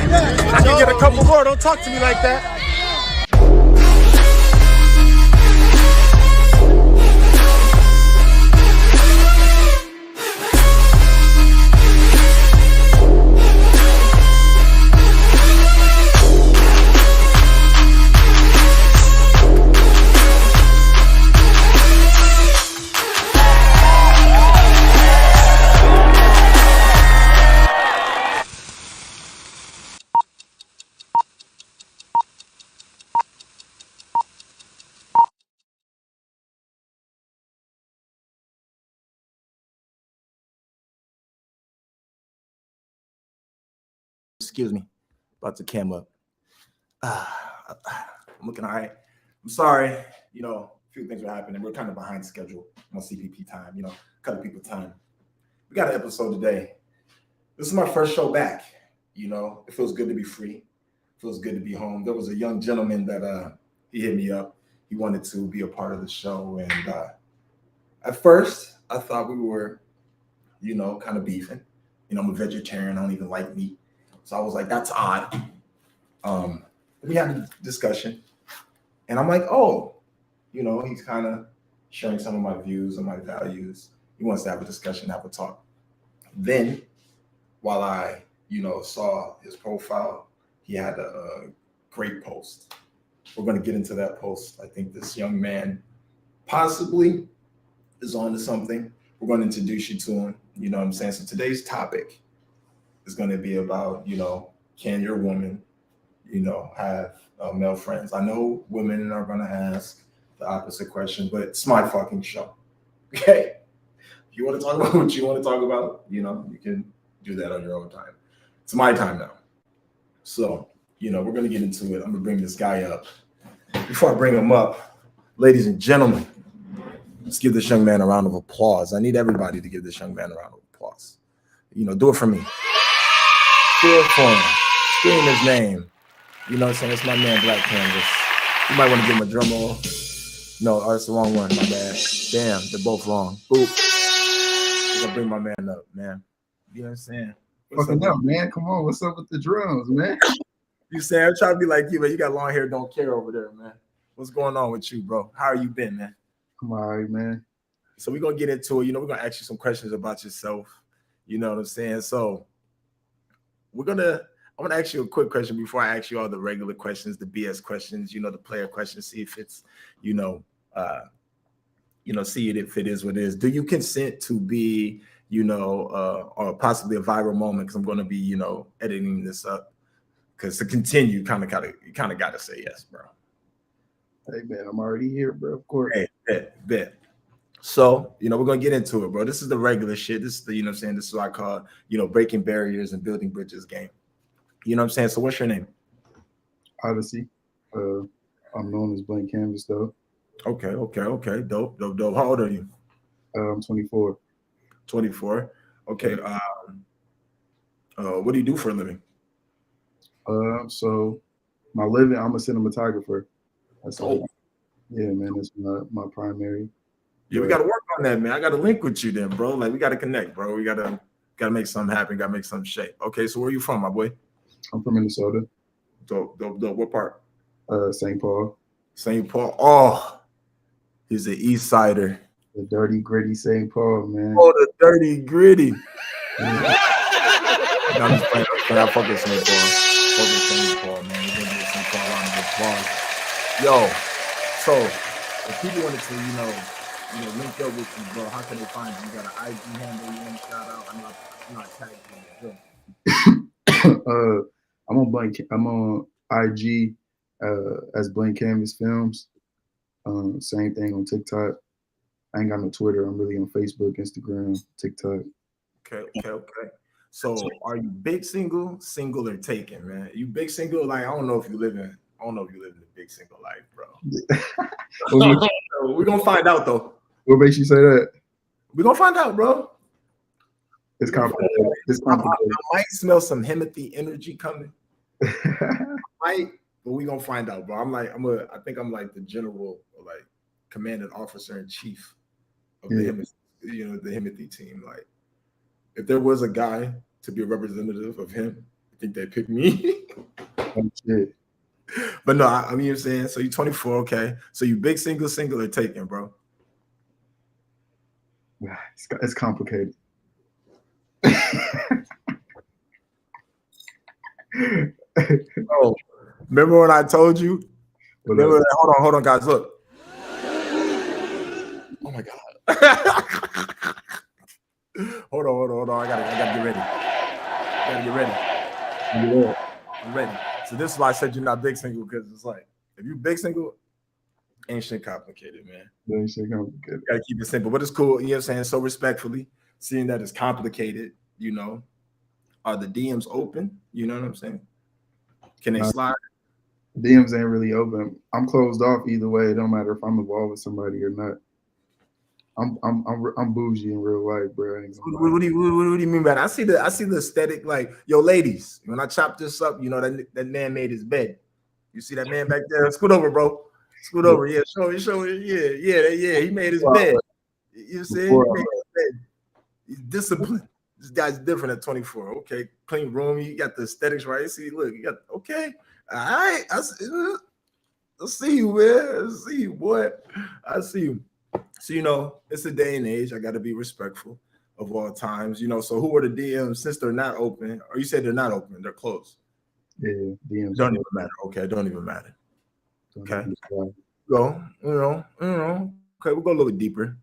I can get a couple more. Don't talk to me like that. Excuse me, about to cam up. I'm looking all right. I'm sorry, a few things were happening. We're kind of behind schedule on CPP time, cut people time. We got an episode today. This is my first show back. It feels good to be free. It feels good to be home. There was a young gentleman that he hit me up. He wanted to be a part of the show. And at first, I thought we were, kind of beefing. I'm a vegetarian. I don't even like meat. So I was like, that's odd. We had a discussion. And I'm like, oh, he's kind of sharing some of my views and my values. He wants to have a discussion, have a talk. Then, while I, saw his profile, he had a great post. We're going to get into that post. I think this young man possibly is on to something. We're going to introduce you to him. You know what I'm saying? So today's topic is going to be about, can your woman, have male friends? I know women are going to ask the opposite question, but it's my fucking show. Okay? If you want to talk about what you want to talk about, you can do that on your own time. It's my time now. So, we're going to get into it. I'm going to bring this guy up. Before I bring him up, ladies and gentlemen, let's give this young man a round of applause. I need everybody to give this young man a round of applause. Do it for me. Do it for him. Scream his name. You know what I'm saying? It's my man, Black Canvas. You might want to give him a drum roll. No, that's the wrong one. My bad. Damn, they're both wrong. Boop. We're going to bring my man up, man. You know what I'm saying? Fucking up, man. Come on. What's up with the drums, man? You say I'm trying to be like you, but you got long hair, don't care over there, man. What's going on with you, bro? How are you been, man? I'm all right, man. So we're going to get into it. We're going to ask you some questions about yourself. You know what I'm saying? So I'm going to ask you a quick question before I ask you all the regular questions, the BS questions, the player questions, see if it's, see it if it is what it is. Do you consent to be, or possibly a viral moment? Because I'm going to be, editing this up. Because to continue, you kind of got to say yes, bro. Hey, man, I'm already here, bro. Of course. Hey, bet. So, we're going to get into it, bro. This is the regular shit. This is the, this is what I call, breaking barriers and building bridges game. You know what I'm saying? So what's your name? Odyssey. I'm known as Blank Canvas, though. Okay. Dope. How old are you? I'm 24. 24. Okay. What do you do for a living? So my living, I'm a cinematographer. That's all. Yeah, man, that's my primary. Yeah, we got to work on that, man. I got to link with you then, bro. Like, we got to connect, bro. We got to make something happen. Got to make something shape. Okay, so where are you from, my boy? I'm from Minnesota. Dope. What part? St. Paul. St. Paul. Oh, he's an East Sider. The dirty, gritty St. Paul, man. Oh, the dirty, gritty. I'm just playing. I fuck with St. Paul. Fuck with St. Paul, man. We're gonna get St. Paul round of applause. Yo, so if people wanted to, link up with you, bro, how can they find you? You got an IG handle you want to shout out? I'm not tagging you. I'm on IG as Blank Canvas Films. Same thing on TikTok. I ain't got no Twitter. I'm really on Facebook, Instagram, TikTok. Okay. So are you big single or taken, man? You big single? Like, I don't know if you live in the big single life, bro. We're gonna find out though. What makes you say that? We're gonna find out, bro. It's complicated. I might smell some Himothy energy coming. But we're gonna find out, bro. I think I'm like the general, like commanding officer in chief of the Himothy team. Like, if there was a guy to be a representative of him, think they picked me. Oh, shit. But no, I mean, you're saying, so you're 24, okay. So you big single or taken, bro? It's complicated. Oh, remember when I told you? Whatever. Hold on, guys. Look. Oh my God. hold on. I gotta get ready. Yeah. I'm ready. So this is why I said you're not big single, because it's like, if you big single, ain't shit complicated, man. That shit complicated. Gotta keep it simple, but it's cool. You know what I'm saying? So respectfully, seeing that it's complicated, you know, are the DMs open? You know what I'm saying? Can they slide? DMs ain't really open. I'm closed off either way. It don't matter if I'm involved with somebody or not. I'm bougie in real life, bro. What do you mean by that? I see the aesthetic. Like, yo, ladies, when I chop this up, you know that man made his bed. You see that man back there? Scoot over, bro. Scoot over. Yeah, show it. Yeah. He made his bed. You see, he made his bed. He's disciplined. This guy's different at 24. Okay, clean room. You got the aesthetics right. See, look, you got okay. All right, I see you, man. I see you, boy. I see you. So, you know, it's a day and age. I got to be respectful of all times, you know. So, who are the DMs since they're not open? Or you said they're not open, they're closed. Yeah, DMs don't even matter. Okay, don't even matter. Okay, go. You know. Okay, we'll go a little bit deeper.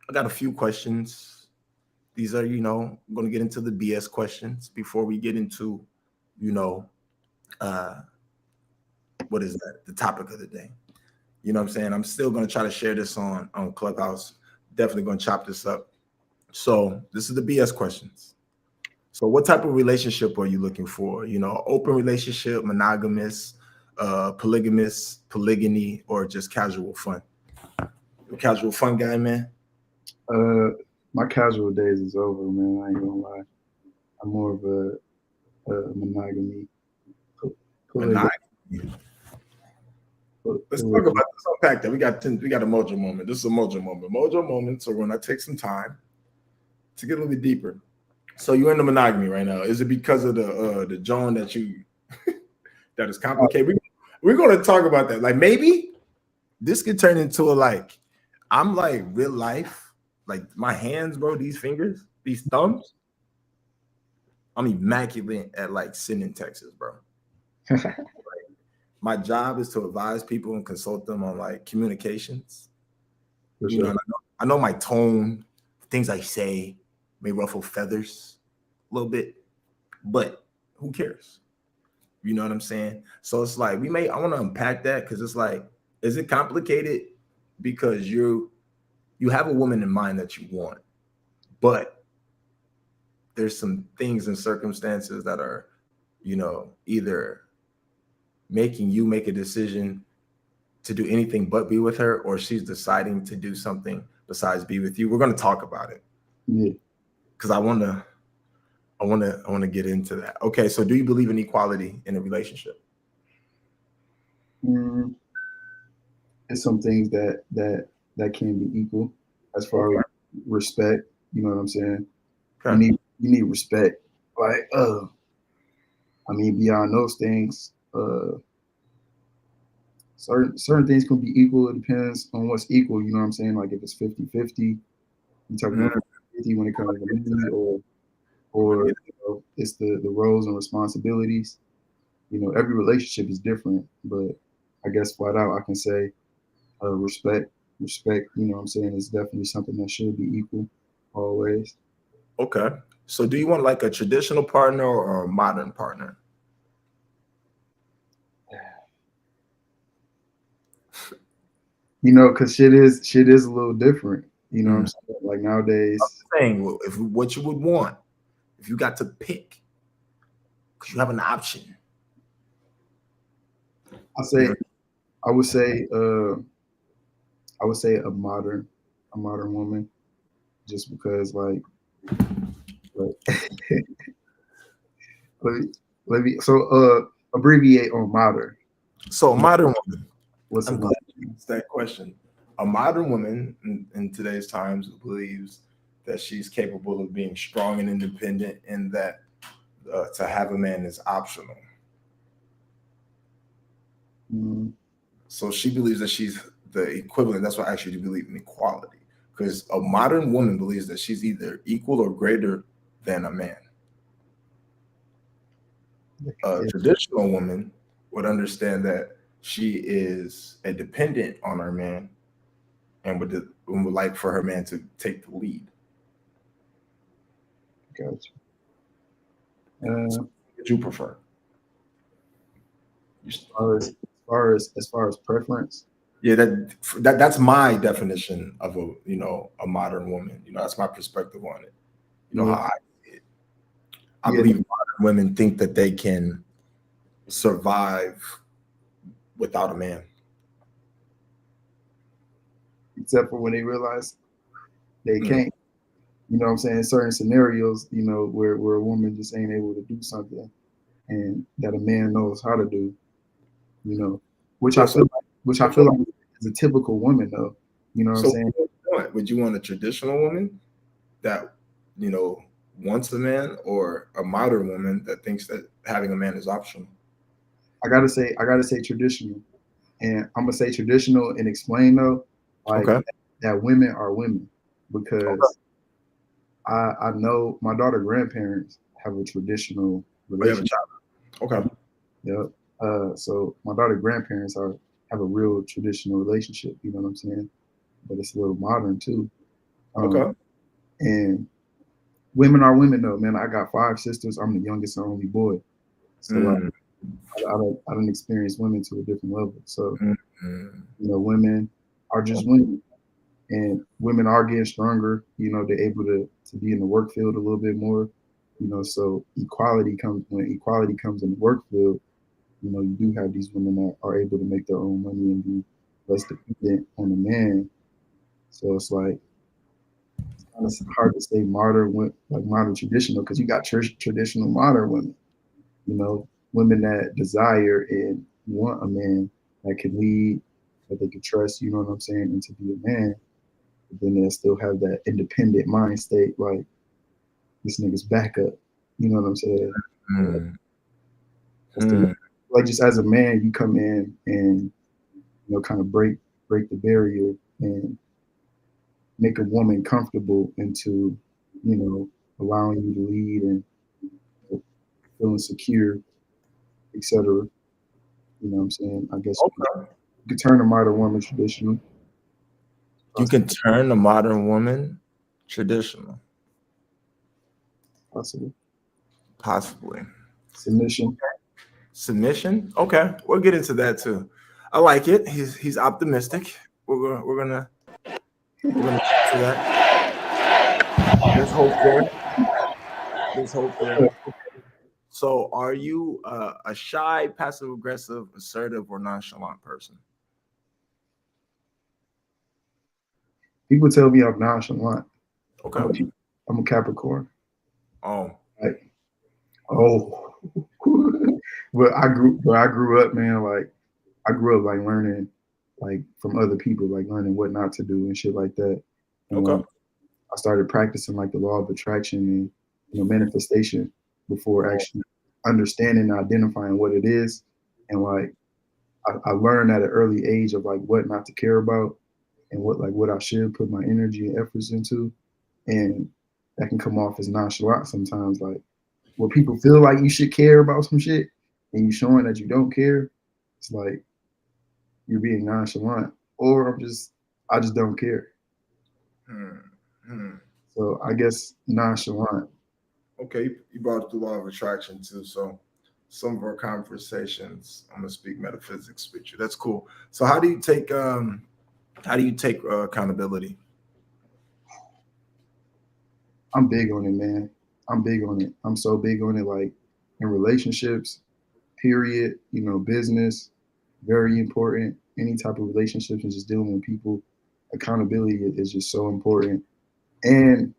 I got a few questions. These are, you know, I'm going to get into the BS questions before we get into, you know, what is that? The topic of the day. You know what I'm saying? I'm still going to try to share this on Clubhouse. Definitely going to chop this up. So this is the BS questions. So what type of relationship are you looking for? You know, open relationship, monogamous, polygamous, polygyny, or just casual fun? You a casual fun guy, man? My casual days is over, man. I ain't gonna lie. I'm more of a monogamy. Let's talk about this. Unpack that. We got a mojo moment. This is a mojo moment. Mojo moment. So we're gonna take some time to get a little bit deeper. So you're in the monogamy right now. Is it because of the Joan that you that is complicated? We're gonna talk about that. Like maybe this could turn into a like I'm like real life. Like my hands, bro. These fingers, these thumbs. I'm immaculate at like sitting in Texas, bro. My job is to advise people and consult them on like communications. For you sure. know, I know my tone, things I say may ruffle feathers a little bit, but who cares? You know what I'm saying? So it's like I want to unpack that because it's like, is it complicated because you have a woman in mind that you want, but there's some things and circumstances that are, you know, either making you make a decision to do anything but be with her, or she's deciding to do something besides be with you. We're going to talk about it. Yeah. Because I want to get into that. Okay, so do you believe in equality in a relationship? It's some things that can be equal as far as respect. You know what I'm saying? Okay. You need respect. Like, I mean, beyond those things, certain things can be equal. It depends on what's equal. You know what I'm saying? Like if it's 50-50, you talking about 50 when it comes to money, or you know, it's the roles and responsibilities. You know, every relationship is different, but I guess flat out I can say respect. You know what I'm saying? Is definitely something that should be equal always. Okay. So do you want like a traditional partner or a modern partner? You know, because shit is a little different. You know what I'm saying? Like nowadays. I'm saying, if what you would want, if you got to pick, because you have an option. I would say a modern woman, just because like let me abbreviate on modern. So a modern woman. What's that question? A modern woman in today's times believes that she's capable of being strong and independent, and that to have a man is optional. Mm, So she believes that she's the equivalent. That's why I actually believe in equality, because a modern woman believes that she's either equal or greater than a man. A yeah, traditional woman would understand that she is a dependent on her man, and would like for her man to take the lead. gotcha. So what would you prefer? As far as preference, Yeah, that's my definition of a modern woman. That's my perspective on it. How yeah, I see it. I yeah, believe modern women think that they can survive without a man. except for when they realize they Mm. can't. You know what I'm saying? Certain scenarios, where a woman just ain't able to do something and that a man knows how to do, which Yeah, I feel like is a typical woman though. You know what I'm so saying? would you want a traditional woman that wants a man, or a modern woman that thinks that having a man is optional? I gotta say traditional. And I'm gonna say traditional and explain though, like Okay. that women are women, Okay. because I know my daughter grandparents have a traditional We have a relationship. child. Okay. Yep. So my daughter grandparents have a real traditional relationship. You know what I'm saying? But it's a little modern too. Okay. And women are women though, man. I got 5 sisters. I'm the youngest and only boy. So like, Mm. I don't experience women to a different level. So Mm. women are just women, and women are getting stronger. They're able to be in the work field a little bit more. So when equality comes in the work field, you do have these women that are able to make their own money and be less dependent on the man. So it's like it's kind of hard to say modern traditional, because you got church traditional modern women. Women that desire and want a man that can lead, that they can trust. You know what I'm saying, and to be a man. But then they still have that independent mind state, like this nigga's backup. You know what I'm saying? Mm. That's the, like, just as a man, you come in and kind of break the barrier and make a woman comfortable into allowing you to lead and feeling secure, etc. You know what I'm saying? I guess Okay. you could turn a modern woman traditional. You can turn a modern woman traditional. Possible. Possibly. Submission. Submission? Okay, we'll get into that too. I like it. He's optimistic. We're gonna get to that. There's hope there. There's hope there. So, are you a shy, passive aggressive, assertive, or nonchalant person? People tell me I'm nonchalant. Okay. I'm a Capricorn. Oh. Like, oh, but I grew up, man. Like, I grew up like learning, like from other people, like learning what not to do and shit like that. And Okay. I started practicing like the law of attraction and manifestation before actually understanding and identifying what it is. And like I learned at an early age of like what not to care about and what I should put my energy and efforts into. And that can come off as nonchalant sometimes, like where people feel like you should care about some shit and you showing that you don't care. It's like you're being nonchalant, or I just don't care. So I guess nonchalant. Okay, you brought up the law of attraction too. So some of our conversations, I'm gonna speak metaphysics with you. That's cool. So how do you take accountability? I'm big on it, man. I'm big on it. I'm so big on it, like in relationships, period, business, very important. Any type of relationships and just dealing with people, accountability is just so important. And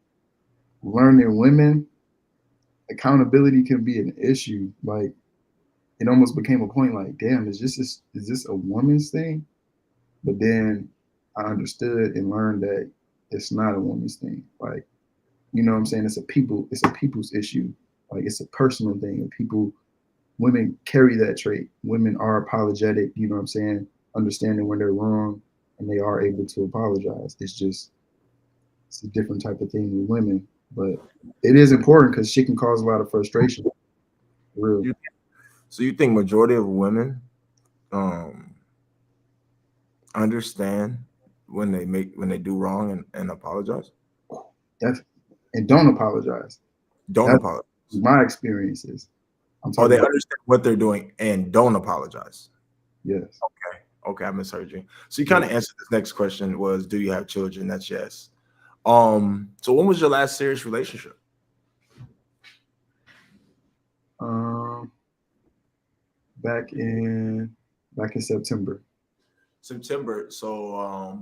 learning women, accountability can be an issue. Like it almost became a point like, damn, is this a woman's thing? But then I understood and learned that it's not a woman's thing. Like you know what I'm saying, it's a people's issue. Like it's a personal thing. And women carry that trait. Women are apologetic, you know what I'm saying, understanding when they're wrong, and they are able to apologize. It's a different type of thing with women. But it is important because shit can cause a lot of frustration. For real. So you think majority of women understand when they do wrong and apologize? And don't apologize. Don't apologize. My experiences. Or they understand what they're doing and don't apologize. Yes. Okay, I misheard you. So you kind of answered this next question was, do you have children? That's yes. So when was your last serious relationship? Back in September. September. So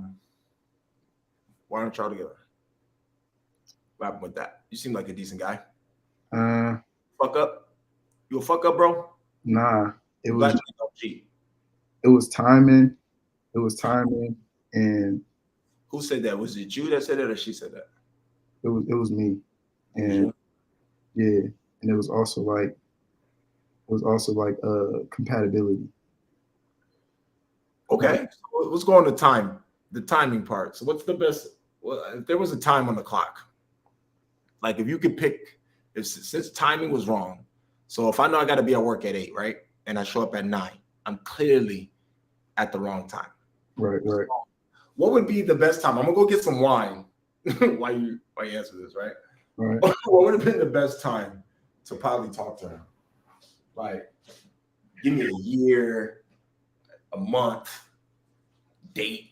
why aren't y'all together? What happened with that? You seem like a decent guy. Fuck up? You a fuck up, bro? Nah. It was timing. It was timing. And who said that? Was it you that said that or she said that? It was me. And yeah. And it was also like compatibility. Okay. So let's go on the timing part. So what's the best? Well, if there was a time on the clock, like if you could pick, since timing was wrong, so if I know I got to be at work at 8, right, and I show up at 9, I'm clearly at the wrong time. Right. What would be the best time? I'm gonna go get some wine while you answer this, right? Right. What would have been the best time to probably talk to her? Like, give me a year, a month, date,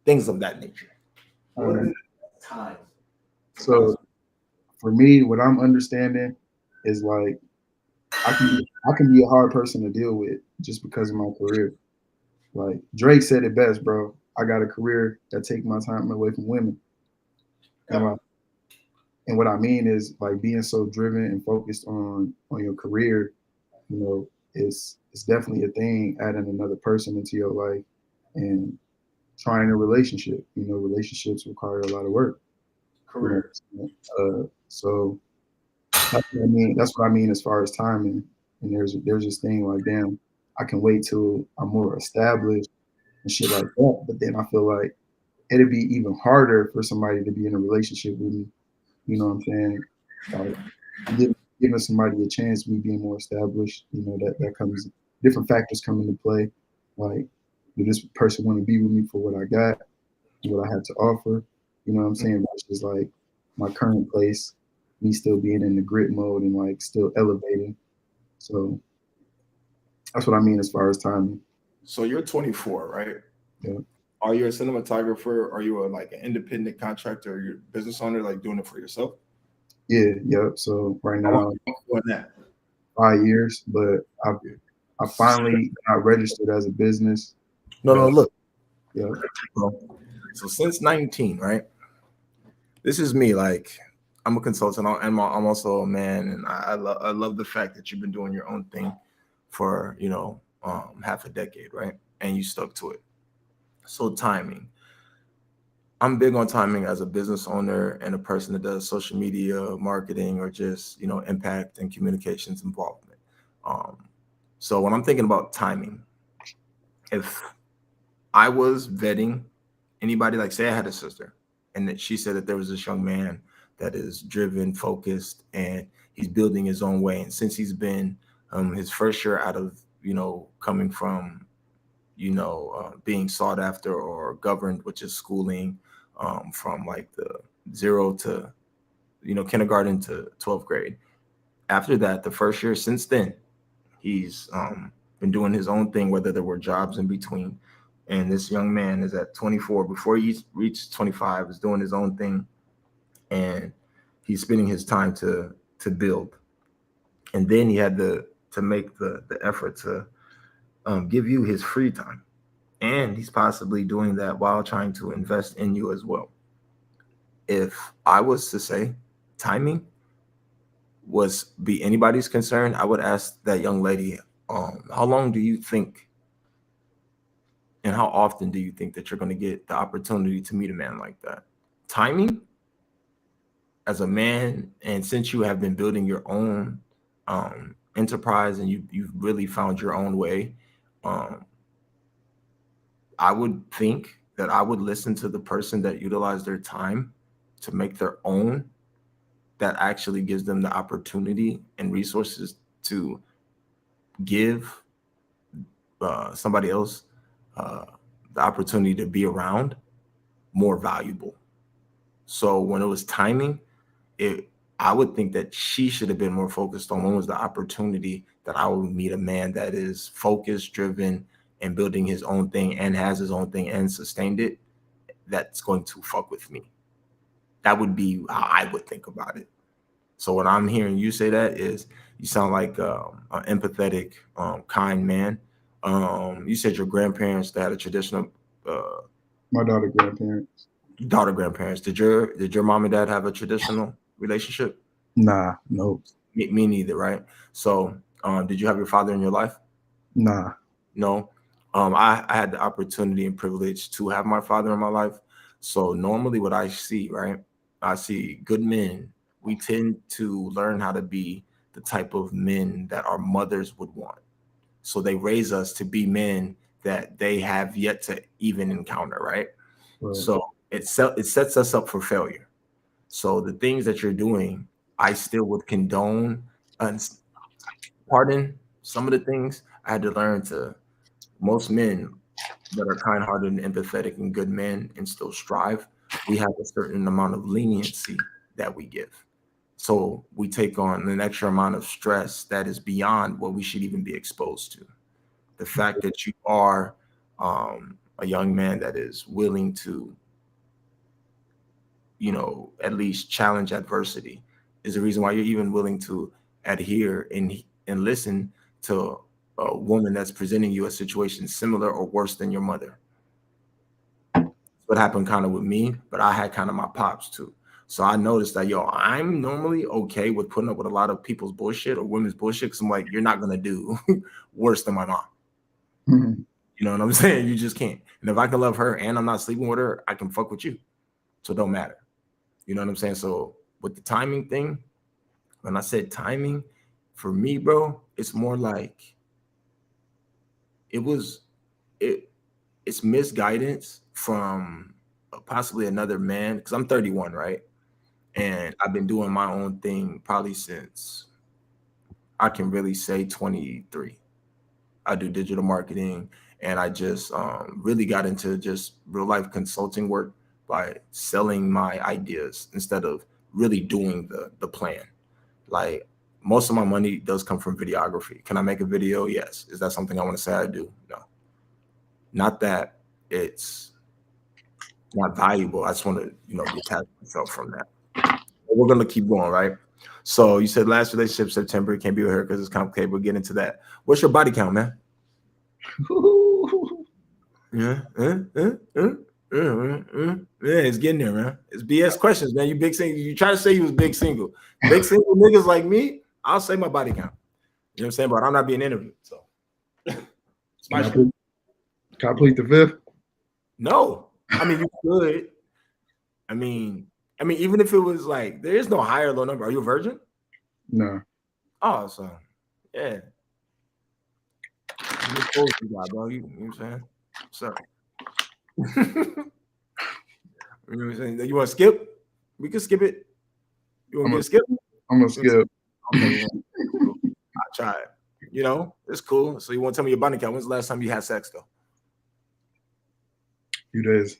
things of that nature. What would be the best time? So for me, what I'm understanding is like I can be a hard person to deal with just because of my career. Like Drake said it best, bro. I got a career that takes my time away from women. Yeah. And what I mean is like being so driven and focused on your career, it's definitely a thing, adding another person into your life and trying a relationship. Relationships require a lot of work. Career. So that's what I mean as far as timing. And there's this thing like, damn, I can wait till I'm more established and shit like that. But then I feel like it'd be even harder for somebody to be in a relationship with me. You know what I'm saying? Like giving somebody a chance, me being more established, that comes, different factors come into play. Like, does this person want to be with me for what I got, what I have to offer? You know what I'm saying? That's just like my current place, me still being in the grit mode and like still elevating. So that's what I mean as far as timing. So you're 24, right? Yeah. Are you a cinematographer? Are you an independent contractor? Or you're a business owner, like doing it for yourself? Yeah. Yep. So right now, doing that 5 years, but I finally got registered as a business. No, look. Yeah. So since 19, right? This is me. Like, I'm a consultant, and I'm also a man, and I love the fact that you've been doing your own thing for half a decade, right? And you stuck to it. So timing. I'm big on timing as a business owner and a person that does social media marketing or just impact and communications involvement. So when I'm thinking about timing, if I was vetting anybody, like say I had a sister and that she said that there was this young man that is driven, focused, and he's building his own way. And since he's been his first year out of, coming from, being sought after or governed, which is schooling from like the 0 to, kindergarten to 12th grade. After that, the first year since then, he's been doing his own thing, whether there were jobs in between. And this young man is at 24. Before he reached 25, is doing his own thing. And he's spending his time to build. And then he had to make the effort to give you his free time. And he's possibly doing that while trying to invest in you as well. If I was to say timing be anybody's concern, I would ask that young lady, how long do you think and how often do you think that you're going to get the opportunity to meet a man like that? Timing as a man, and since you have been building your own enterprise and you've really found your own way, I would think that I would listen to the person that utilized their time to make their own, that actually gives them the opportunity and resources to give somebody else the opportunity to be around, more valuable. So when it was timing, I would think that she should have been more focused on when was the opportunity that I would meet a man that is focused, driven, and building his own thing and has his own thing and sustained it, that's going to fuck with me. That would be how I would think about it. So when I'm hearing you say that, is you sound like an empathetic, kind man. You said your grandparents, they had a traditional My daughter grandparents. daughter grandparents. Did your mom and dad have a traditional relationship? Nah, nope. Me neither, right? So did you have your father in your life? Nah. No. I had the opportunity and privilege to have my father in my life. So normally what I see, right? I see good men. We tend to learn how to be the type of men that our mothers would want. So they raise us to be men that they have yet to even encounter, right? So it sets us up for failure. So the things that you're doing, I still would condone and pardon some of the things. I had to learn to, most men that are kind-hearted and empathetic and good men and still strive, we have a certain amount of leniency that we give. So we take on an extra amount of stress that is beyond what we should even be exposed to. The fact that you are a young man that is willing to, at least challenge adversity is the reason why you're even willing to adhere and listen to a woman that's presenting you a situation similar or worse than your mother. What happened kind of with me, but I had kind of my pops too. So I noticed that, I'm normally okay with putting up with a lot of people's bullshit or women's bullshit because I'm like, you're not going to do worse than my mom. Mm-hmm. You know what I'm saying? You just can't. And if I can love her and I'm not sleeping with her, I can fuck with you. So it don't matter. You know what I'm saying? So with the timing thing, when I said timing, for me, bro, it's more like it's misguidance from possibly another man, because I'm 31, right? And I've been doing my own thing probably since I can really say 23. I do digital marketing, and I just really got into just real life consulting work by selling my ideas instead of really doing the plan. Like most of my money does come from videography. Can I make a video? Yes. Is that something I want to say I do? No. Not that it's not valuable. I just want to, detach myself from that. But we're gonna keep going, right? So you said last relationship September, can't be with her because it's complicated. We'll get into that. What's your body count, man? Yeah, it's getting there, man. It's BS questions, man. You big single. You try to say you was big single. Big single niggas like me, I'll say my body count. You know what I'm saying? But I'm not being interviewed, so it's my shit. Can I plead the fifth? No, I mean you could. I mean, even if it was like there is no higher or low number. Are you a virgin? No. Oh, so yeah. You got, bro. You know what I'm saying? So you know what I'm saying? You want to skip? We can skip it. You want me to skip? I'm gonna skip. Okay, I'll try it. It's cool. So you want to tell me your body count? When's the last time you had sex though? Few days.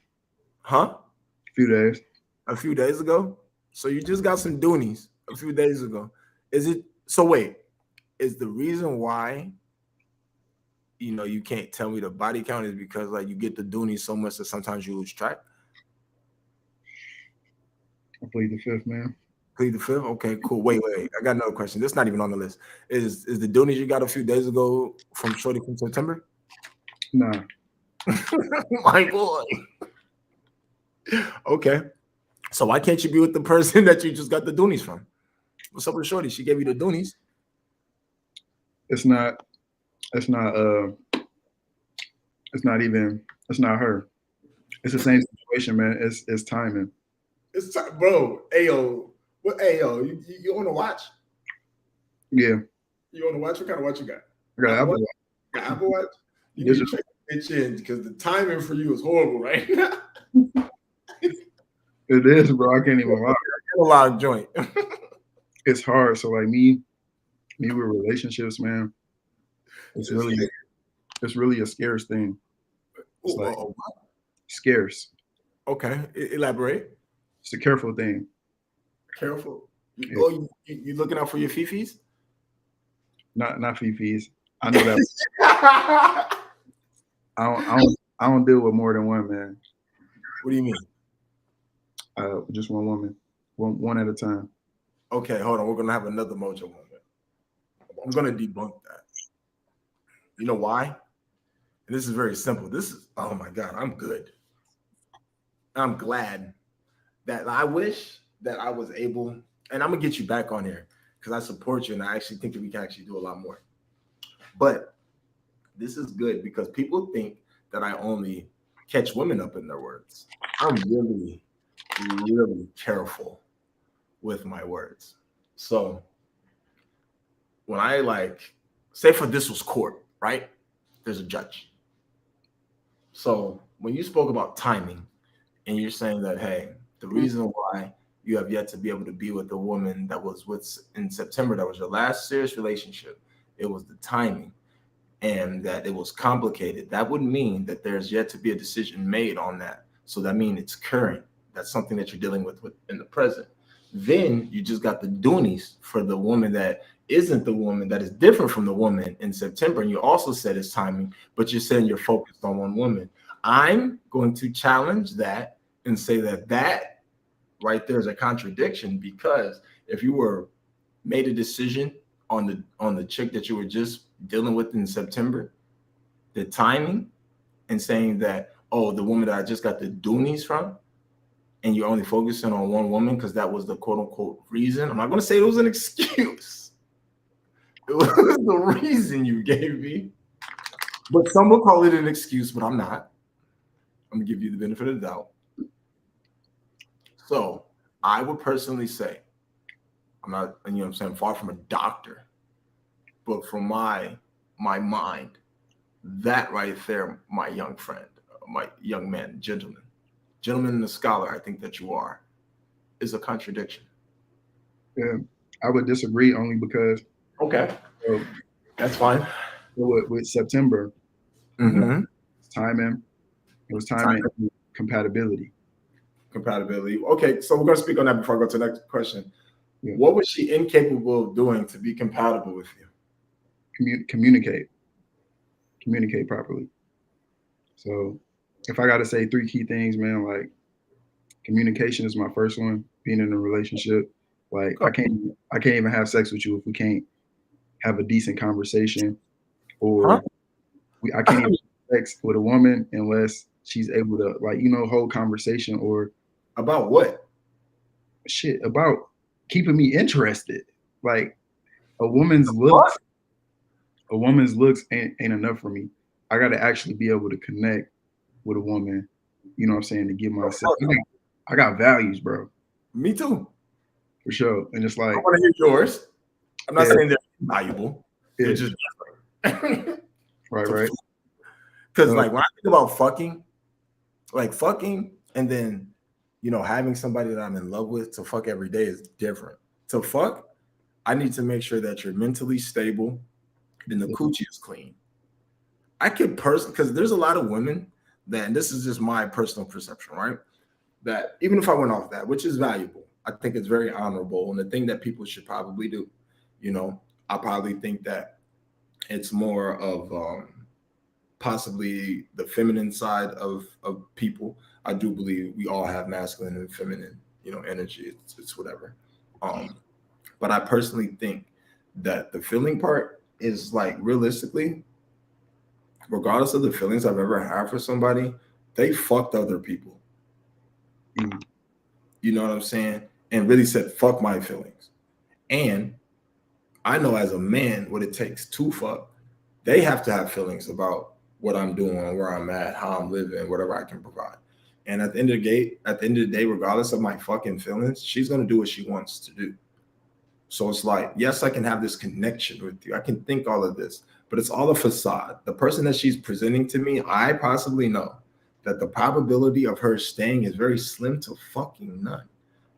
Huh? Few days. A few days ago? So you just got some doonies a few days ago. Wait, is the reason why you can't tell me the body count is because like you get the doonies so much that sometimes you lose track? I plead the fifth, man. Plead the fifth? Okay, cool. Wait. I got another question. This is not even on the list. Is the doonies you got a few days ago from Shorty from September? Nah. My boy. Okay. So why can't you be with the person that you just got the doonies from? What's up with Shorty? She gave you the doonies. It's not her. It's the same situation, man. It's timing. Bro, ayo, Well, hey, yo, you on the watch? Yeah, You on the watch? What kind of watch you got? I got Apple Watch. Got Apple Watch? You Yes, need to sir. check that bitch in because the timing for you is horrible right now. It is, bro. I can't even lie. A lot of joint. It's hard. So like me with relationships, man, it's really a scarce thing. It's like scarce. Okay, elaborate. It's a careful thing. Careful. Yeah. You looking out for your fifis? Not Fifi's. I know that. I don't deal with more than one, man. What do you mean? Just one woman, one at a time. Okay, hold on. We're gonna have another mojo moment. I'm gonna debunk that. You know why? And this is very simple. Oh my God, I'm good. I'm glad that I wish that I was able, and I'm gonna get you back on here because I support you and I actually think that we can actually do a lot more. But this is good because people think that I only catch women up in their words. I'm really, really careful with my words. So when I say for this was court, right? There's a judge. So when you spoke about timing and you're saying that, hey, the reason why you have yet to be able to be with the woman that was in September, that was your last serious relationship, it was the timing and that it was complicated. That would mean that there's yet to be a decision made on that. So that means it's current. That's something that you're dealing with in the present. Then you just got the doonies for the woman that isn't the woman, that is different from the woman in September. And you also said it's timing, but you're saying you're focused on one woman. I'm going to challenge that and say that right there is a contradiction, because if you were made a decision on the chick that you were just dealing with in September, the timing, and saying that, oh, the woman that I just got the doonies from, and you're only focusing on one woman because that was the quote unquote reason. I'm not going to say it was an excuse. It was the reason you gave me. But some will call it an excuse, but I'm not. I'm going to give you the benefit of the doubt. So I would personally say, I'm not, I'm saying, far from a doctor, but from my mind, that right there, my young friend, my young man, gentleman and the scholar I think that you are, is a contradiction. Yeah, I would disagree only because. Okay, that's fine. With September, timing, it was timing and compatibility. Okay, so we're going to speak on that before I go to the next question. Yeah. What was she incapable of doing to be compatible with you? Communicate properly. So if I got to say 3 key things, man, like communication is my first one. Being in a relationship, like I can't even have sex with you if we can't have a decent conversation, or I can't even have sex with a woman unless she's able to, like, hold conversation or about what? Shit, about keeping me interested. Like a woman's looks ain't enough for me. I got to actually be able to connect with a woman, you know what I'm saying, to give myself. I got values, bro. Me too. For sure. And it's like, I want to hear yours. I'm not saying they're valuable. They're just different. Right. Because like when I think about fucking and then, having somebody that I'm in love with to fuck every day is different. To fuck, I need to make sure that you're mentally stable and the coochie is clean. I could because there's a lot of women that, and this is just my personal perception, right? That even if I went off that, which is valuable, I think it's very honorable and the thing that people should probably do. I probably think that it's more of possibly the feminine side of people. I do believe we all have masculine and feminine, energy. It's whatever. But I personally think that the feeling part is, like, realistically, regardless of the feelings I've ever had for somebody, they fucked other people. You know what I'm saying? And really said, fuck my feelings. And I know as a man what it takes to fuck. They have to have feelings about what I'm doing, where I'm at, how I'm living, whatever I can provide. And at the end of the day, regardless of my fucking feelings, she's gonna do what she wants to do. So it's like, yes, I can have this connection with you. I can think all of this, but it's all a facade. The person that she's presenting to me, I possibly know that the probability of her staying is very slim to fucking none.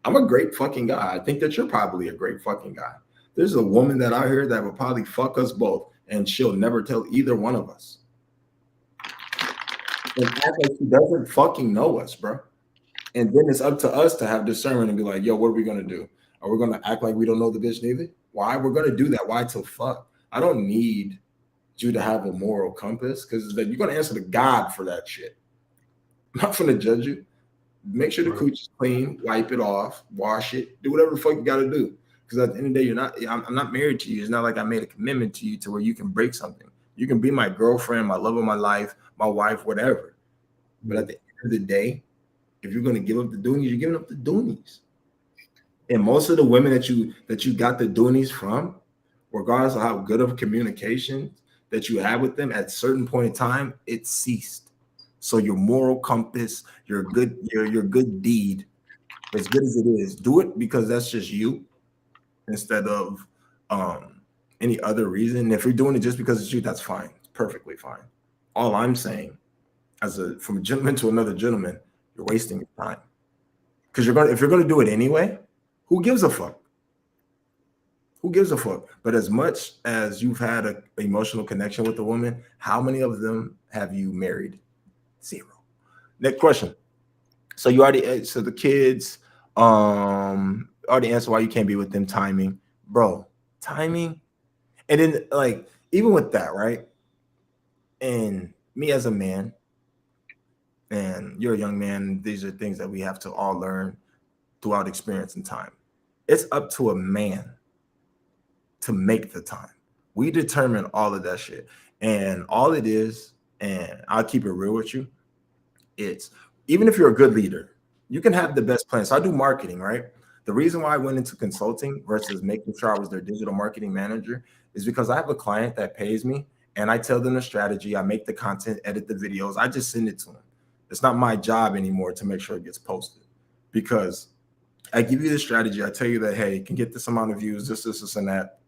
I'm a great fucking guy. I think that you're probably a great fucking guy. There's a woman that I heard that will probably fuck us both, and she'll never tell either one of us. And act like she doesn't fucking know us, bro. And then it's up to us to have discernment and be like, yo, what are we gonna do? Are we gonna act like we don't know the bitch neither? Why? We're gonna do that. Why till fuck? I don't need you to have a moral compass, because you're gonna answer to God for that shit. I'm not gonna judge you. Make sure the cooch is clean, wipe it off, wash it, do whatever the fuck you gotta do. Because at the end of the day, I'm not married to you. It's not like I made a commitment to you to where you can break something. You can be my girlfriend, my love of my life, my wife, whatever. But at the end of the day, if you're gonna give up the doonies, you're giving up the doonies. And most of the women that you got the doonies from, regardless of how good of communication that you have with them, at a certain point in time, it ceased. So your moral compass, your good deed, as good as it is, do it because that's just you, instead of any other reason. If you're doing it just because it's you, that's fine. It's perfectly fine. All I'm saying, from a gentleman to another gentleman, you're wasting your time. Because if you're gonna do it anyway, who gives a fuck? Who gives a fuck? But as much as you've had an emotional connection with a woman, how many of them have you married? 0. Next question. So the kids, already answered why you can't be with them. Timing, bro, timing. And then, like, even with that, right? And me as a man, and you're a young man, these are things that we have to all learn throughout experience and time. It's up to a man to make the time. We determine all of that shit. And all it is, and I'll keep it real with you, it's, even if you're a good leader, you can have the best plan. So I do marketing, right? The reason why I went into consulting versus making sure I was their digital marketing manager is because I have a client that pays me, and I tell them the strategy, I make the content, edit the videos, I just send it to them. It's not my job anymore to make sure it gets posted, because I give you the strategy. I tell you that, hey, you can get this amount of views, this, and that.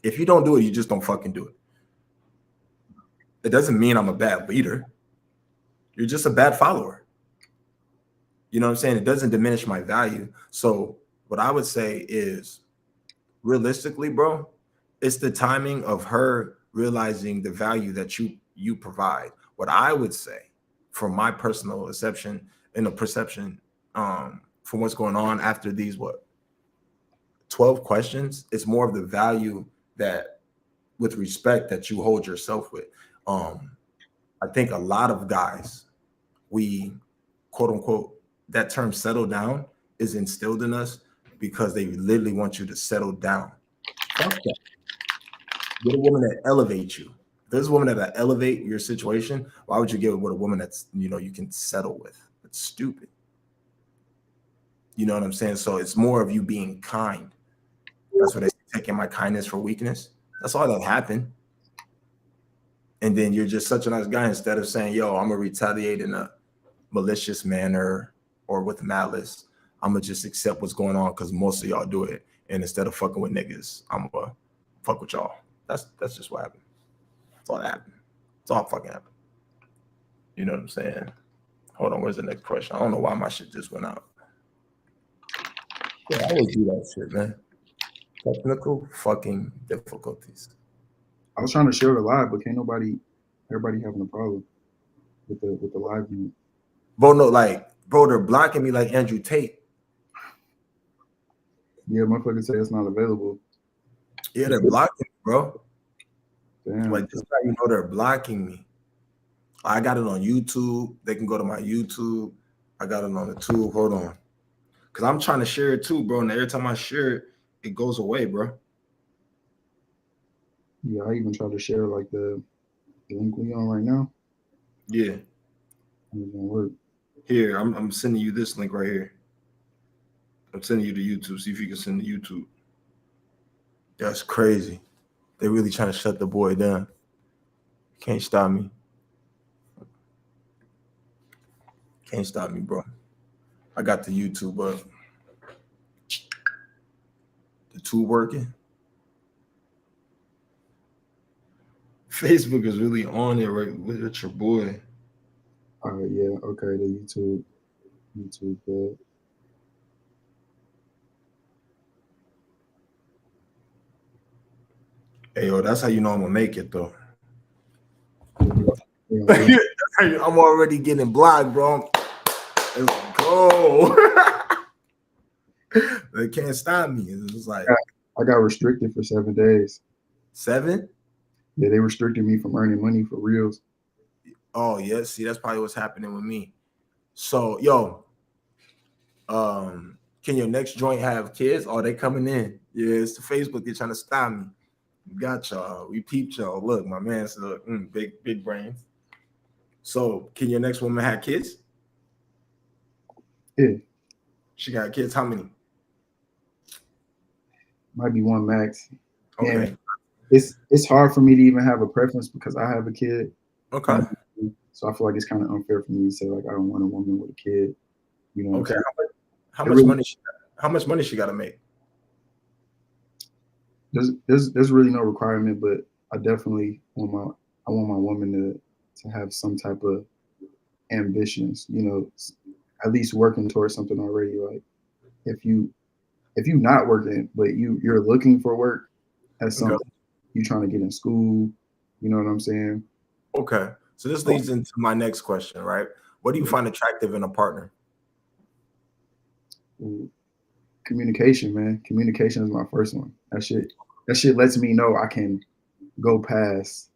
If you don't do it, you just don't fucking do it. It doesn't mean I'm a bad leader. You're just a bad follower. You know what I'm saying? It doesn't diminish my value. So what I would say is, realistically, bro, it's the timing of her realizing the value that you provide. What I would say, from my personal perception, from what's going on after these 12 questions, it's more of the value that, with respect, that you hold yourself with. I think a lot of guys, we, quote unquote, that term settle down is instilled in us because they literally want you to settle down. Fuck that. Get a woman that elevates you. If there's a woman that elevate your situation, why would you get with a woman that's, you can settle with? It's stupid. You know what I'm saying? So it's more of you being kind. That's what they say, taking my kindness for weakness. That's all that happened. And then you're just such a nice guy, instead of saying, yo, I'm gonna retaliate in a malicious manner or with malice. I'm gonna just accept what's going on because most of y'all do it. And instead of fucking with niggas, I'm gonna fuck with y'all. That's just what happened. That's all that happened. It's all fucking happened. You know what I'm saying? Hold on, where's the next question? I don't know why my shit just went out. Yeah, I always do that shit, man. Technical fucking difficulties. I was trying to share it live, but everybody having a problem with the live view. Bro, no, bro, they're blocking me like Andrew Tate. Yeah, motherfucker say it's not available. Yeah, they're blocking me, bro. Damn. Like, this guy, they're blocking me. I got it on YouTube. They can go to my YouTube. I got it on the tube. Hold on. Because I'm trying to share it too, bro. And every time I share it, it goes away, bro. Yeah, I even tried to share like the link we on right now. Yeah. It doesn't work. Here, I'm sending you this link right here. I'm sending you to YouTube. See if you can send to YouTube. That's crazy. They're really trying to shut the boy down. Can't stop me. Can't stop me, bro. I got the YouTube up. The tube working. Facebook is really on it, right? With your boy. All right, yeah, okay, the YouTube, good. Hey, yo, that's how you know I'm gonna make it, though. Yeah, I'm already getting blocked, bro. Let's go. They can't stop me. It's just like I got restricted for 7 days. 7. Yeah, they restricted me from earning money for reals. Oh yeah, see, that's probably what's happening with me. So, yo, can your next joint have kids? Or they coming in? Yeah, it's the Facebook. They're trying to stop me. We got y'all. We peeped y'all. Look, my man said, big brains. So, can your next woman have kids? Yeah, She got kids. How many? might be one max. Okay. And it's hard for me to even have a preference because I have a kid. Okay. So I feel like it's kind of unfair for me to say like I don't want a woman with a kid. You know. Okay. How It much really- money? How much money she got to make? There's really no requirement, but I definitely want my woman to have some type of ambitions. You know, at least working towards something already. Like if you not working, but you're looking for work as something, you trying to get in school. You know what I'm saying? Okay. So this leads into my next question, right? What do you find attractive in a partner? Ooh, communication, man. Communication is my first one. That shit lets me know I can go past,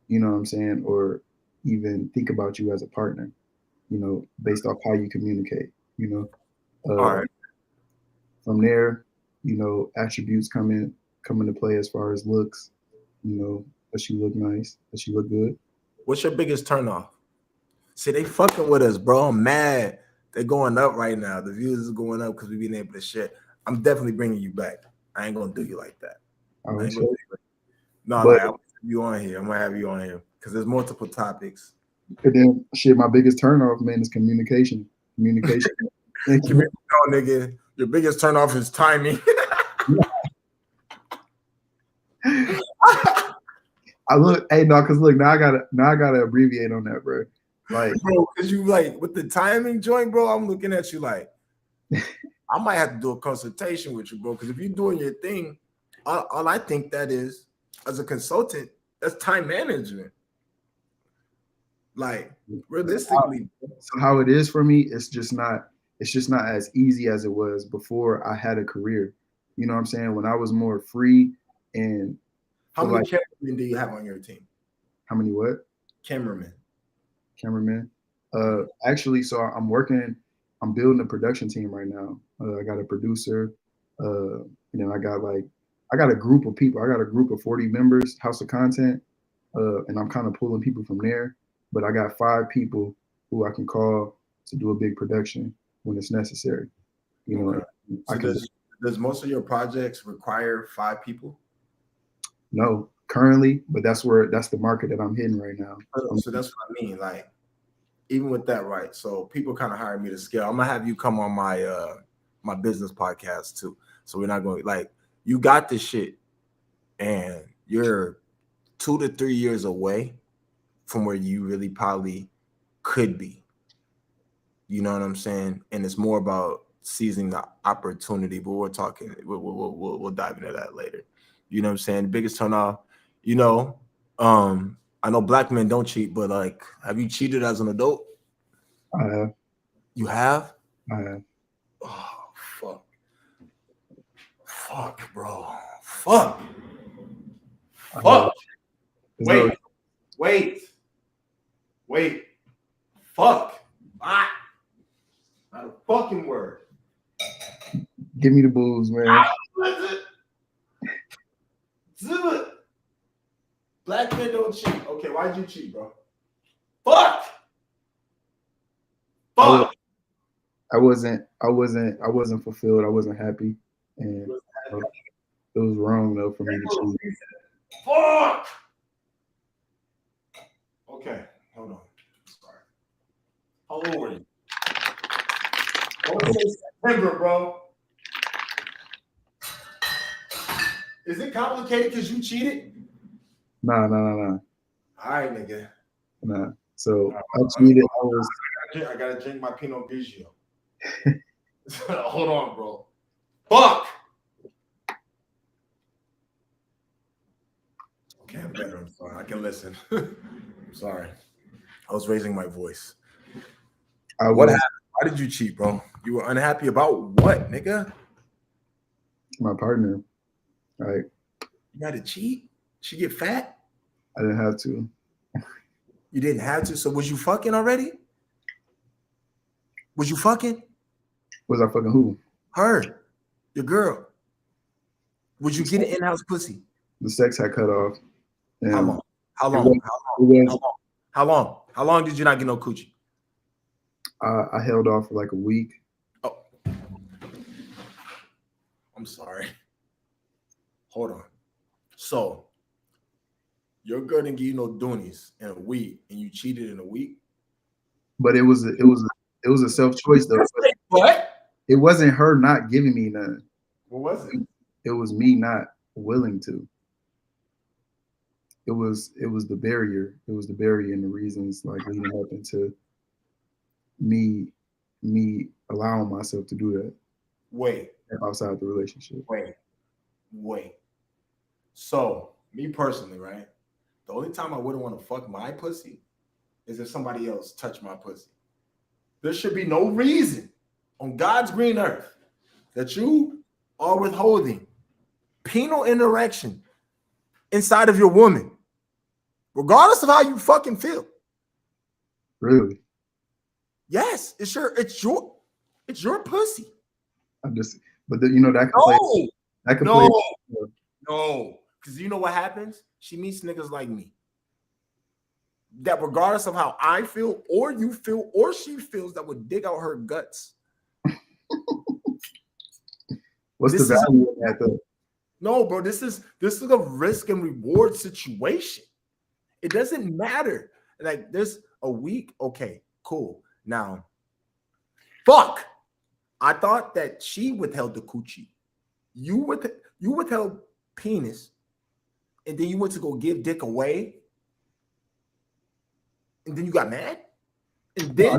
you know what I'm saying, or even think about you as a partner, you know, based off how you communicate, you know. All right. From there, you know, attributes come into play as far as looks, you know, does she look nice? Does she look good? What's your biggest turnoff? See, they fucking with us, bro. I'm mad. They're going up right now. The views is going up because we've been able to share. I'm definitely bringing you back. I ain't gonna do you like that. I would say. No, But- like, I'm gonna have you on here. I'm gonna have you on here because there's multiple topics. And then shit, my biggest turnoff, man, is communication. Communication. And No, nigga, your biggest turnoff is timing. because look, now I gotta abbreviate on that, bro. Like, Bro, because you like with the timing joint, bro. I'm looking at you like I might have to do a consultation with you, bro. Because if you're doing your thing, all I think that is, as a consultant, that's time management. Like realistically, so how it is for me, it's just not as easy as it was before I had a career. You know what I'm saying? When I was more free and how so many like, cameramen do you have on your team? how many what? Cameramen. Actually, so I'm building a production team right now. I got a producer, and then I got a group of people. I got a group of 40 members, House of Content, and I'm kind of pulling people from there. But I got 5 people who I can call to do a big production when it's necessary. You know, So does most of your projects require 5 people? No, currently, but that's the market that I'm hitting right now. So that's what I mean. Like, even with that, right? So people kind of hire me to scale. I'm gonna have you come on my my business podcast too. So we're not going like you got this shit, and you're 2 to 3 years away from where you really probably could be. You know what I'm saying? And it's more about seizing the opportunity. But we're talking. We'll dive into that later. You know what I'm saying? The biggest turn off. You know, I know black men don't cheat, but like, have you cheated as an adult? I have. You have? I have. Oh, fuck, bro. Fuck. Wait. Fuck. Not a fucking word. Give me the booze, man. Black men don't cheat. Okay, why'd you cheat, bro? Fuck. I wasn't fulfilled. I wasn't happy, and it was wrong though for me to cheat. Fuck. Okay, hold on. Sorry. How old were you? Don't say September, bro. Is it complicated because you cheated? Nah. All right, nigga. Nah. So I cheated. I gotta drink my Pinot Grigio. Hold on, bro. Fuck. Okay, I'm better. I'm sorry. I can listen. I'm sorry. I was raising my voice. What happened? Why did you cheat, bro? You were unhappy about what, nigga? My partner. Right. You had to cheat? She get fat? I didn't have to. You didn't have to. So was you fucking already? Was you fucking? Was I fucking who? Her. Your girl. Would you get an in-house pussy? The sex had cut off. And How long? How it long? was- How long? it was- How long? How long? How long did you not get no coochie? I held off for like a week. Oh. I'm sorry. Hold on. So your girl didn't give you no doonies in a week, and you cheated in a week. But it was a self-choice though. What? It wasn't her not giving me none. What was it? It was me not willing to. It was the barrier. It was the barrier and the reasons like leading up into me allowing myself to do that Wait. outside the relationship. Wait. So, me personally, right? The only time I wouldn't want to fuck my pussy is if somebody else touched my pussy. There should be no reason on God's green earth that you are withholding penal interaction inside of your woman, regardless of how you fucking feel. Really? Yes, it's your pussy. I just, but you know that could play. That could play. No, because you know what happens? She meets niggas like me. That regardless of how I feel, or you feel, or she feels, that would dig out her guts. What's This the is- value of that though? No, bro, this is a risk and reward situation. It doesn't matter. Like there's a week, okay, cool. Now, fuck. I thought that she withheld the coochie. You withheld penis, and then you went to go give dick away, and then you got mad, and then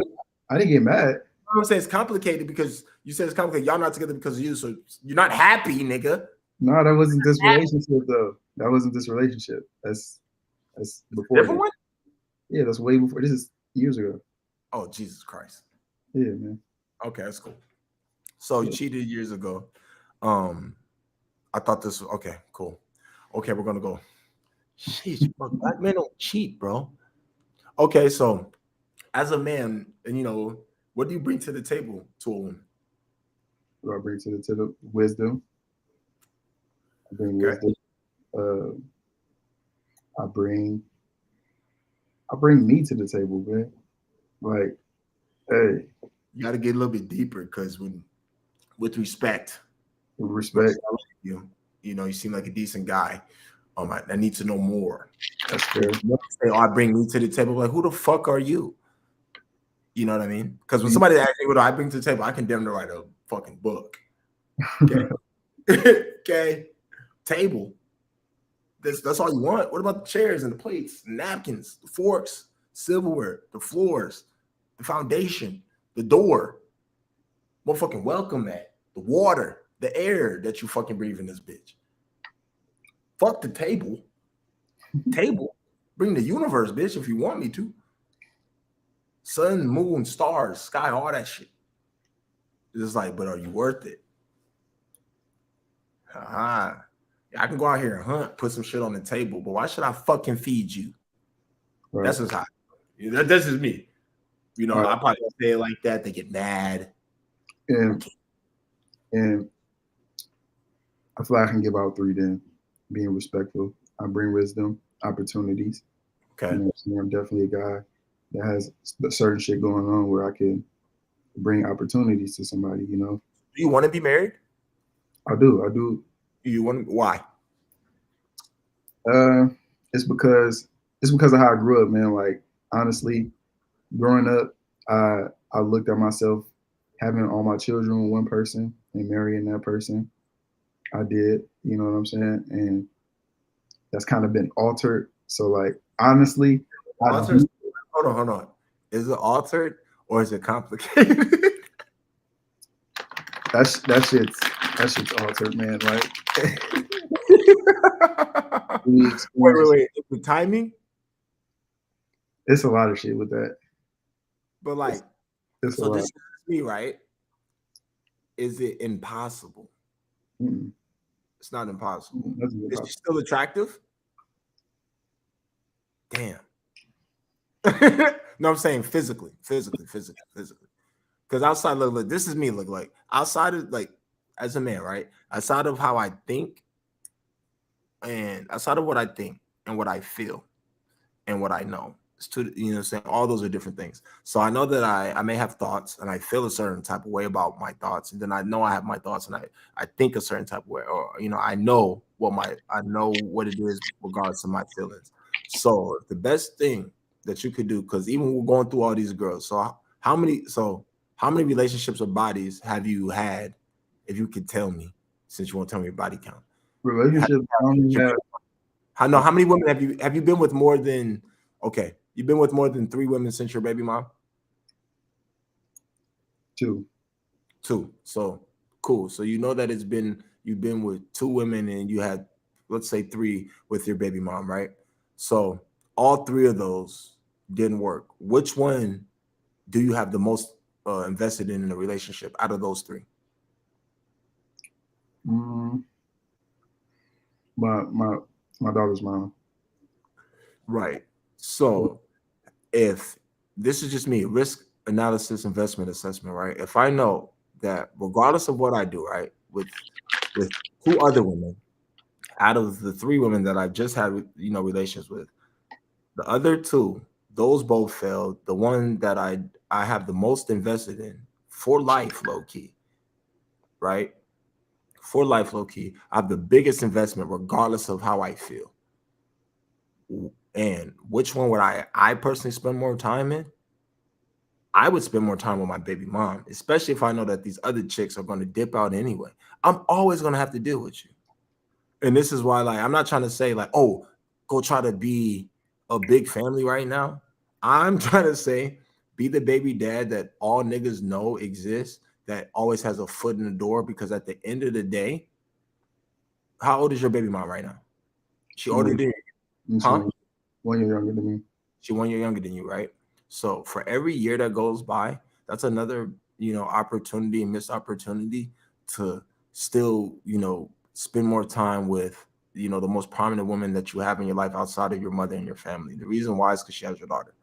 I didn't get mad. I'm saying it's complicated because you said it's complicated. Y'all not together because of you, so you're not happy, nigga. No, that wasn't this relationship though. That wasn't this relationship. That's before. Different one? Yeah, that's way before. This is years ago. Oh, Jesus Christ. Yeah, man. Okay, that's cool. So you cheated years ago. I thought this was okay, cool. Okay, we're gonna go. Sheesh, bro, black men don't cheat, bro. Okay, so as a man, and you know, what do you bring to the table to a woman? What do I bring to the table? Wisdom. I bring Okay. wisdom. I bring me to the table, man. Like, hey, You got to get a little bit deeper because with respect, respect. you know, you seem like a decent guy. I need to know more. That's fair. Say, I bring me to the table. Like, who the fuck are you? You know what I mean? Because when somebody asks me what do I bring to the table, I condemn to write a fucking book. Okay. Okay. Table. That's all you want. What about the chairs and the plates, the napkins, the forks, silverware, the floors, the foundation, the door? Motherfucking welcome that. The water, the air that you fucking breathe in this bitch. Fuck the table. Table. Bring the universe, bitch, if you want me to. Sun, moon, stars, sky, all that shit. It's just like, but are you worth it? Yeah, I can go out here and hunt, put some shit on the table, but why should I fucking feed you? Right. That's just how. This is me. You know, Right. I probably say it like that. They get mad. And I feel like I can give out 3 then. Being respectful. I bring wisdom, opportunities. Okay. You know, I'm definitely a guy that has certain shit going on where I can bring opportunities to somebody, you know. Do you want to be married? I do. You want? Why? It's because of how I grew up, man. Like honestly, growing up, I looked at myself having all my children with one person and marrying that person. I did, you know what I'm saying? And that's kind of been altered. So like honestly, Altered? Hold on. Is it altered or is it complicated? that shit's altered, man. Like wait. The timing? It's a lot of shit with that. But like, so this is me, right? Is it impossible? Mm-mm. It's not impossible. Is she still attractive? Damn. No, I'm saying physically. Because outside, look, this is me. Look, like outside of like as a man, right? Outside of how I think, and outside of what I think and what I feel and what I know, it's two. You know, what I'm saying all those are different things. So I know that I may have thoughts and I feel a certain type of way about my thoughts, and then I know I have my thoughts and I think a certain type of way, or you know, I know what it is regardless of my feelings. So the best thing that you could do, because even we're going through all these girls. So how many relationships or bodies have you had, if you could tell me, since you won't tell me your body count? Relationships. How many women have you been with more than? Okay, you've been with more than 3 women since your baby mom? 2. So cool. So you know that you've been with 2 women and you had, let's say 3 with your baby mom, right? So all 3 of those didn't work. Which one do you have the most invested in a relationship out of those 3? My daughter's mom. Right. So if this is just me, risk analysis, investment assessment, right? If I know that regardless of what I do, right, with 2 other women, out of the 3 women that I just had, you know, relations with, the other 2, those both failed. The one that I have the most invested in for life, low key, right? For life, low key, I have the biggest investment regardless of how I feel. And which one would I personally spend more time in? I would spend more time with my baby mom, especially if I know that these other chicks are going to dip out anyway. I'm always going to have to deal with you. And this is why, like, I'm not trying to say like, oh, go try to be a big family right now. I'm trying to say, be the baby dad that all niggas know exists, that always has a foot in the door, because at the end of the day, how old is your baby mom right now? She older than you? Huh? 1 year younger than me. She 1 year younger than you, right? So for every year that goes by, that's another, you know, opportunity and missed opportunity to still, you know, spend more time with, you know, the most prominent woman that you have in your life outside of your mother and your family. The reason why is because she has your daughter.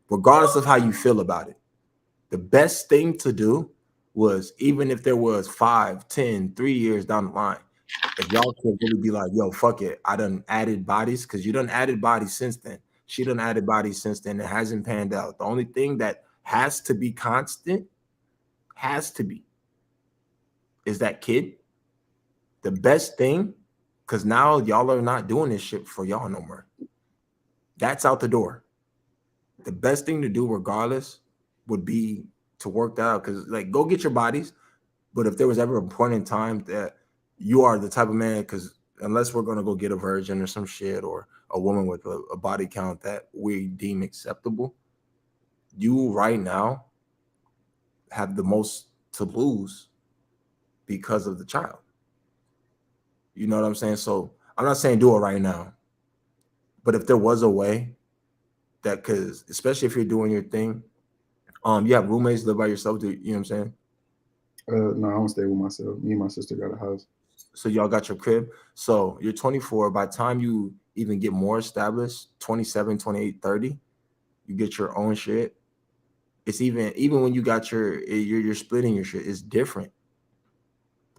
Regardless of how you feel about it, the best thing to do was, even if there was 5, 10, 3 years down the line, if y'all could really be like, yo, fuck it, I done added bodies, because you done added bodies since then. She done added bodies since then. It hasn't panned out. The only thing that has to be constant, is that kid. The best thing, because now y'all are not doing this shit for y'all no more. That's out the door. The best thing to do regardless would be to work that out, because like, go get your bodies. But if there was ever a point in time that you are the type of man, because unless we're going to go get a virgin or some shit, or a woman with a body count that we deem acceptable, you right now have the most to lose because of the child. You know what I'm saying? So I'm not saying do it right now, but if there was a way that, because especially if you're doing your thing, you have roommates, live by yourself, you know what I'm saying? No, I want to stay with myself. Me and my sister got a house. So y'all got your crib. So you're 24. By the time you even get more established, 27, 28, 30, you get your own shit. It's even when you got you're splitting your shit, it's different.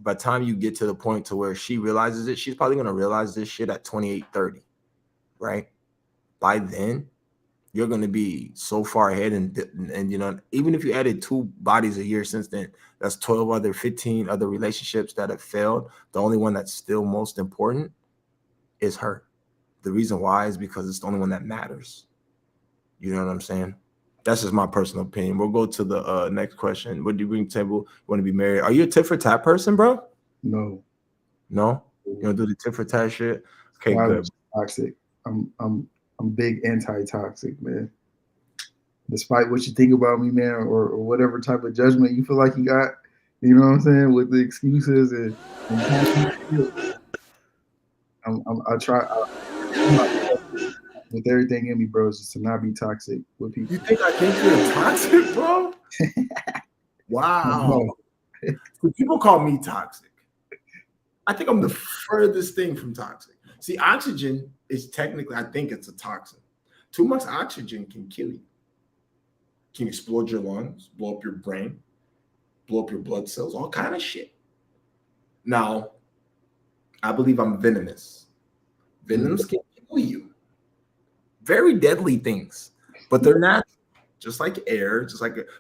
By the time you get to the point to where she realizes it, she's probably going to realize this shit at 28, 30, right? By then, you're going to be so far ahead, and you know, even if you added 2 bodies a year since then, that's 15 other relationships that have failed. The only one that's still most important is her. The reason why is because it's the only one that matters. You know what I'm saying? That's just my personal opinion. We'll go to the next question. What do you bring to the table? You want to be married? Are you a tit for tat person, bro? No. No? You don't do the tit for tat shit? Okay, good. Toxic. I'm big anti-toxic, man. Despite what you think about me, man, or whatever type of judgment you feel like you got, you know what I'm saying, with the excuses and I try with everything in me, bro, is just to not be toxic with people. You think I think you're toxic, bro? Wow. People call me toxic. I think I'm the furthest thing from toxic. See, oxygen is technically, I think it's a toxin. Too much oxygen can kill you. Can explode your lungs, blow up your brain, blow up your blood cells, all kind of shit. Now, I believe I'm venomous. Venoms can kill you. Very deadly things, but they're not just like air,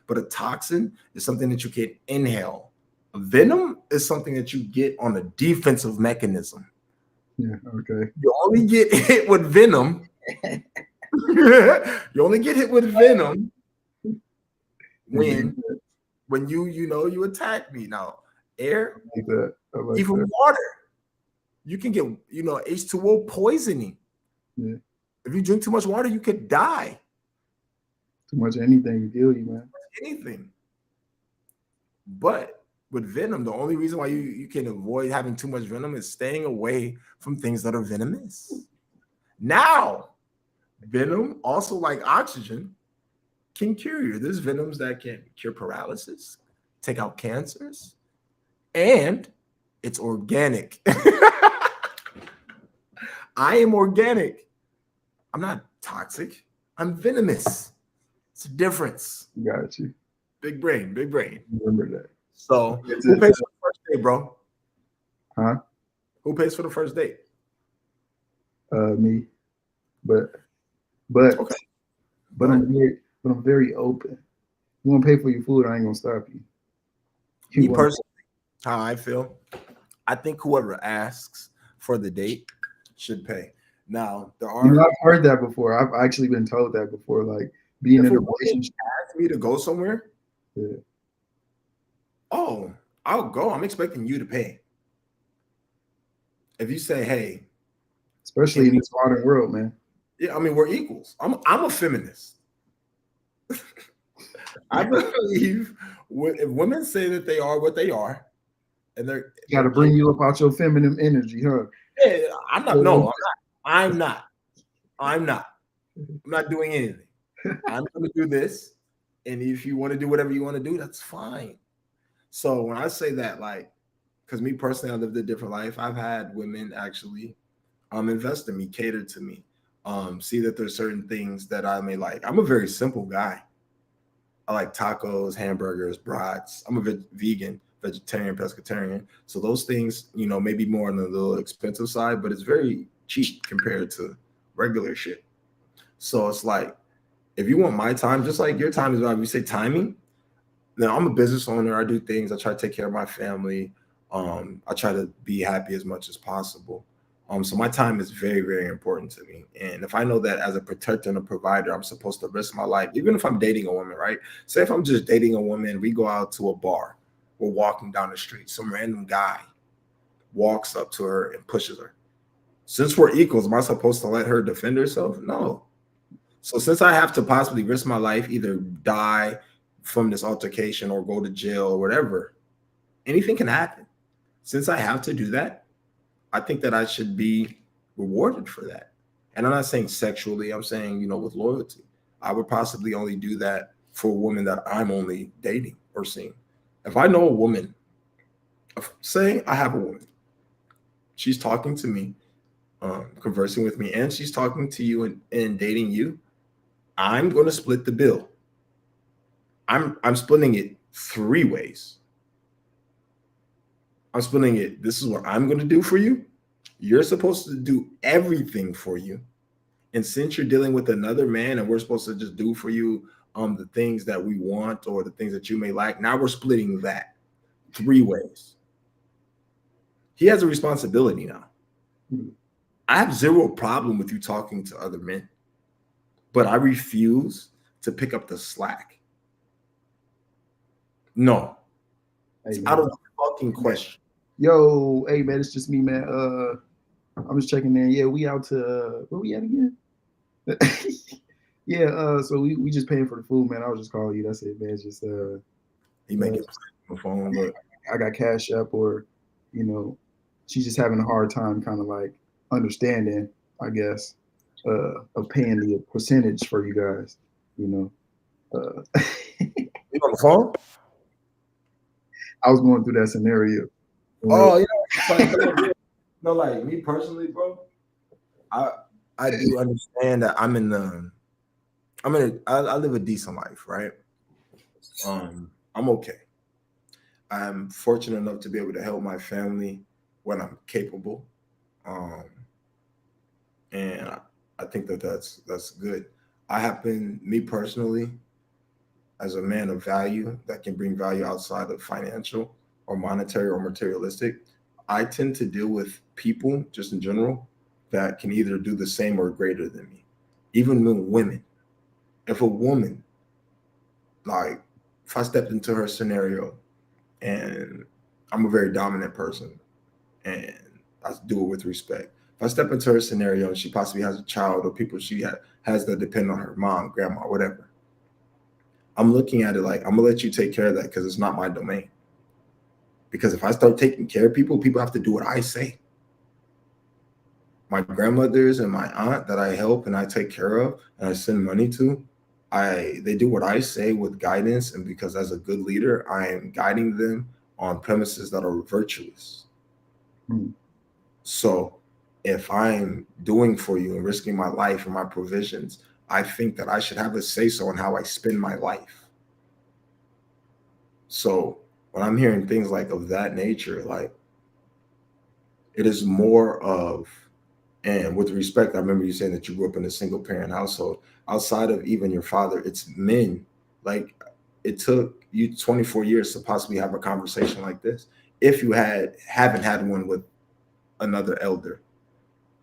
but a toxin is something that you can inhale. A venom is something that you get on a defensive mechanism. Yeah, okay. You only get hit with venom. You only get hit with venom when you attack me. Now, air, like even that. water, you can get H2O poisoning. Yeah. If you drink too much water, you could die. Too much anything can kill you, man. Anything. But with venom, the only reason why you can avoid having too much venom is staying away from things that are venomous. Now, venom, also like oxygen, can cure you. There's venoms that can cure paralysis, take out cancers, and it's organic. I am organic. I'm not toxic. I'm venomous. It's a difference. Got you. Big brain, big brain. Remember that. So, who pays for the first date, bro? Huh? Who pays for the first date? Me. But Okay. I'm very open. You want to pay for your food, I ain't gonna stop you. Me personally, how I feel, I think whoever asks for the date should pay. Now, there are. I've heard that before. I've actually been told that before. Like being in a relationship. Ask me to go somewhere. Yeah. Oh, I'll go. I'm expecting you to pay. If you say, "Hey," especially in this modern world, man. Yeah, I mean we're equals. I'm a feminist. I believe if women say that they are what they are, and they're got to bring you up out your feminine energy, huh? Yeah, I'm not. No, I'm not. I'm not doing anything. I'm going to do this, and if you want to do whatever you want to do, that's fine. So when I say that, like, because me personally, I lived a different life. I've had women actually invest in me, cater to me, see that there's certain things that I may like. I'm a very simple guy. I like tacos, hamburgers, brats. I'm a vegan, vegetarian, pescatarian. So those things, maybe more on the little expensive side, but it's very cheap compared to regular shit. So it's like, if you want my time, just like your time is about, if you say timing, then I'm a business owner. I do things. I try to take care of my family. I try to be happy as much as possible. So my time is very, very important to me. And if I know that as a protector and a provider, I'm supposed to risk my life, even if I'm dating a woman, right? Say if I'm just dating a woman, we go out to a bar, we're walking down the street, some random guy walks up to her and pushes her. Since we're equals, am I supposed to let her defend herself? No. So since I have to possibly risk my life, either die from this altercation or go to jail or whatever, anything can happen. Since I have to do that, I think that I should be rewarded for that. And I'm not saying sexually, I'm saying, with loyalty. I would possibly only do that for a woman that I'm only dating or seeing. If I know a woman, say I have a woman, she's talking to me, conversing with me, and she's talking to you and dating you, I'm going to split the bill. I'm splitting it 3 ways. I'm splitting it. This is what I'm going to do for you. You're supposed to do everything for you. And since you're dealing with another man and we're supposed to just do for you the things that we want or the things that you may like, now we're splitting that 3 ways. He has a responsibility now. I have 0 problem with you talking to other men, but I refuse to pick up the slack. No, Hey, it's man. out of the fucking question. Yo, hey man, it's just me, man. I'm just checking in. Yeah, we out to where we at again? Yeah, so we just paying for the food, man. I was just calling you. That's it, man. It's just He making plans on the phone, but I got Cash App, or she's just having a hard time kind of like understanding, I guess, of paying the percentage for you guys, you on the phone? I was going through that scenario. Oh, yeah. No, like me personally, bro. I do understand that I live a decent life, right? I'm okay. I'm fortunate enough to be able to help my family when I'm capable. And I think that's good. Me personally, as a man of value that can bring value outside of financial or monetary or materialistic, I tend to deal with people just in general that can either do the same or greater than me. Even women. If a woman, like if I stepped into her scenario, and I'm a very dominant person and I do it with respect. If I step into her scenario and she possibly has a child or people she has that depend on her mom, grandma, whatever, I'm looking at it like, I'm gonna let you take care of that because it's not my domain. Because if I start taking care of people have to do what I say. My grandmothers and my aunt that I help and I take care of and I send money to, they do what I say with guidance, and because as a good leader, I am guiding them on premises that are virtuous. So if I'm doing for you and risking my life and my provisions, I think that I should have a say-so on how I spend my life. So when I'm hearing things like of that nature, like it is more of, and with respect, I remember you saying that you grew up in a single parent household. Outside of even your father, it's men. Like it took you 24 years to possibly have a conversation like this. If you haven't had one with another elder,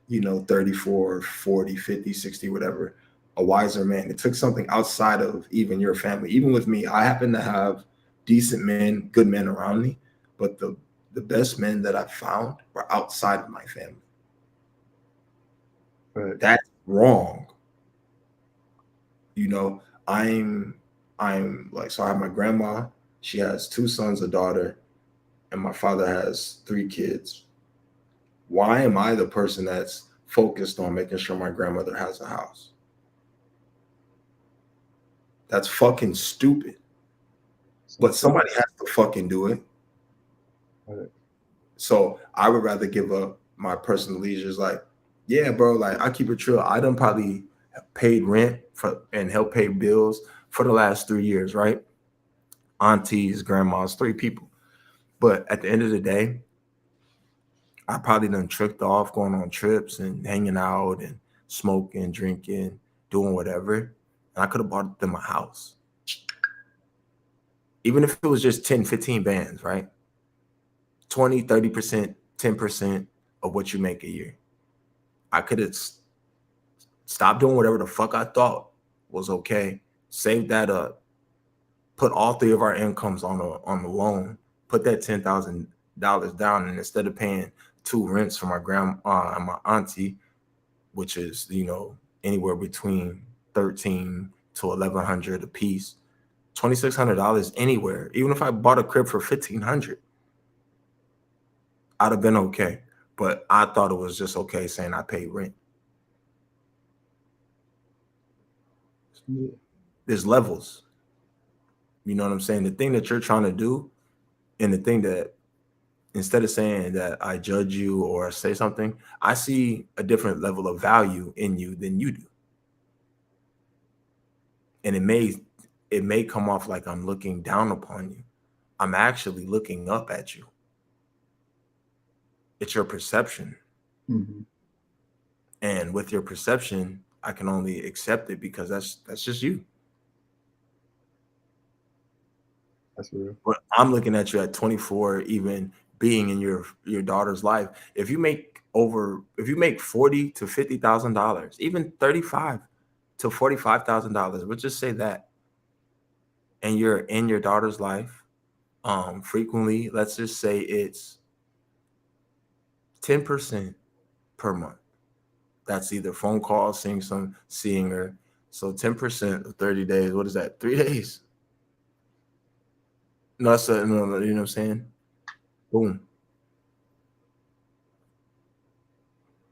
34, 40, 50, 60, whatever, a wiser man. It took something outside of even your family. Even with me, I happen to have decent men, good men around me, but the best men that I've found were outside of my family. Right. That's wrong. I'm like, so I have my grandma, she has 2 sons, a daughter, and my father has 3 kids. Why am I the person that's focused on making sure my grandmother has a house? That's fucking stupid. But somebody has to fucking do it. Right. So I would rather give up my personal leisures. Like, yeah, bro, like I keep it true. I done probably paid rent and helped pay bills for the last 3 years, right? Aunties, grandmas, 3 people. But at the end of the day, I probably done tricked off going on trips and hanging out and smoking, drinking, doing whatever. And I could have bought them a house. Even if it was just 10, 15 bands, right? 20, 30%, 10% of what you make a year. I could have stopped doing whatever the fuck I thought was okay, saved that up, put all 3 of our incomes on the loan, put that $10,000 down, and instead of paying 2 rents for my grandma and my auntie, which is anywhere between $1,300 to $1,100 a piece, $2,600 anywhere. Even if I bought a crib for $1,500, I'd have been okay. But I thought it was just okay saying I paid rent. Yeah. There's levels. You know what I'm saying? The thing that you're trying to do, and the thing that, instead of saying that I judge you or say something, I see a different level of value in you than you do. And it may come off like I'm looking down upon you. I'm actually looking up at you. It's your perception. Mm-hmm. And with your perception, I can only accept it because that's just you. That's real. But I'm looking at you at 24, even being in your daughter's life. If you make $40,000 to $50,000, even $35,000 to $45,000. We'll just say that. And you're in your daughter's life. Frequently, let's just say it's 10% per month. That's either phone calls, seeing her. So 10% of 30 days. What is that? 3 days? No, that's no, you know what I'm saying? Boom.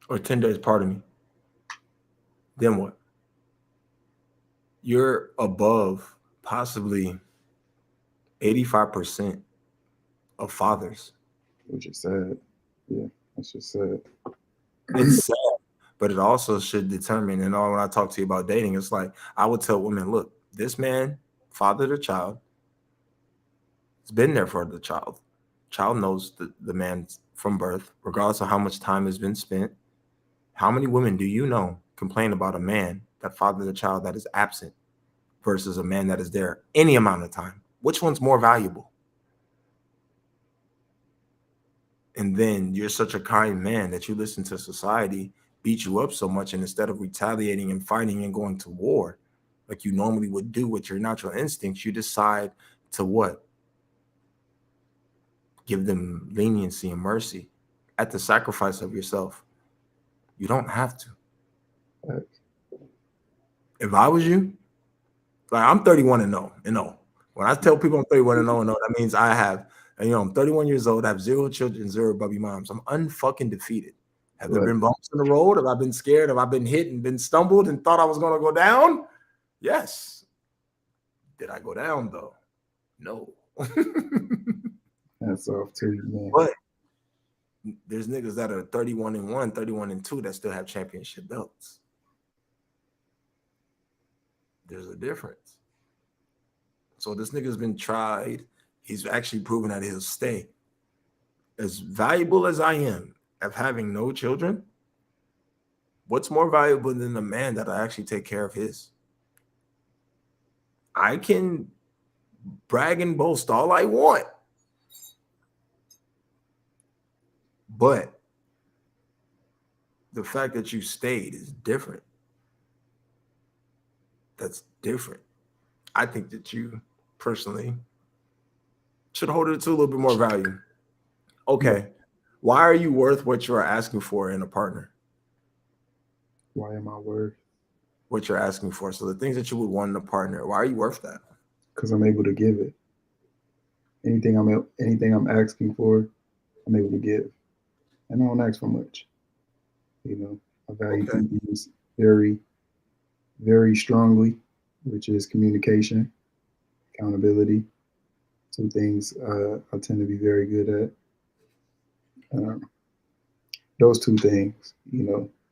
Or 10 days, pardon me. Then what? You're above possibly 85% of fathers. Which is sad. Yeah, that's just sad. It's sad, but it also should determine. And all when I talk to you about dating, it's like I would tell women, look, this man fathered a child. He's been there for the child. Child knows the man from birth, regardless of how much time has been spent. How many women do you know complain about a man that fathered a child that is absent versus a man that is there any amount of time? Which one's more valuable? And then you're such a kind man that you listen to society beat you up so much, and instead of retaliating and fighting and going to war like you normally would do with your natural instincts, you decide to what? Give them leniency and mercy at the sacrifice of yourself. You don't have to. If I was you, like I'm 31 and 0. When I tell people I'm 31 and 0, that means I have, I'm 31 years old, I have 0 children, 0 baby moms. I'm unfucking defeated. Have there been bumps in the road? Have I been scared? Have I been hit and been stumbled and thought I was going to go down? Yes. Did I go down though? No. That's off too, man. But there's niggas that are 31 and 1, 31 and 2 that still have championship belts. There's a difference. So this nigga's been tried. He's actually proven that he'll stay. As valuable as I am of having no children, what's more valuable than the man that I actually take care of his? I can brag and boast all I want, but the fact that you stayed is different. That's different. I think that you personally should hold it to a little bit more value. Okay. Why are you worth what you are asking for in a partner? Why am I worth what you're asking for? So the things that you would want in a partner, why are you worth that? Because I'm able to give it. Anything I'm asking for, I'm able to give. And I don't ask for much. I value two things very, very strongly, which is communication, accountability. 2 things I tend to be very good at. Those 2 things,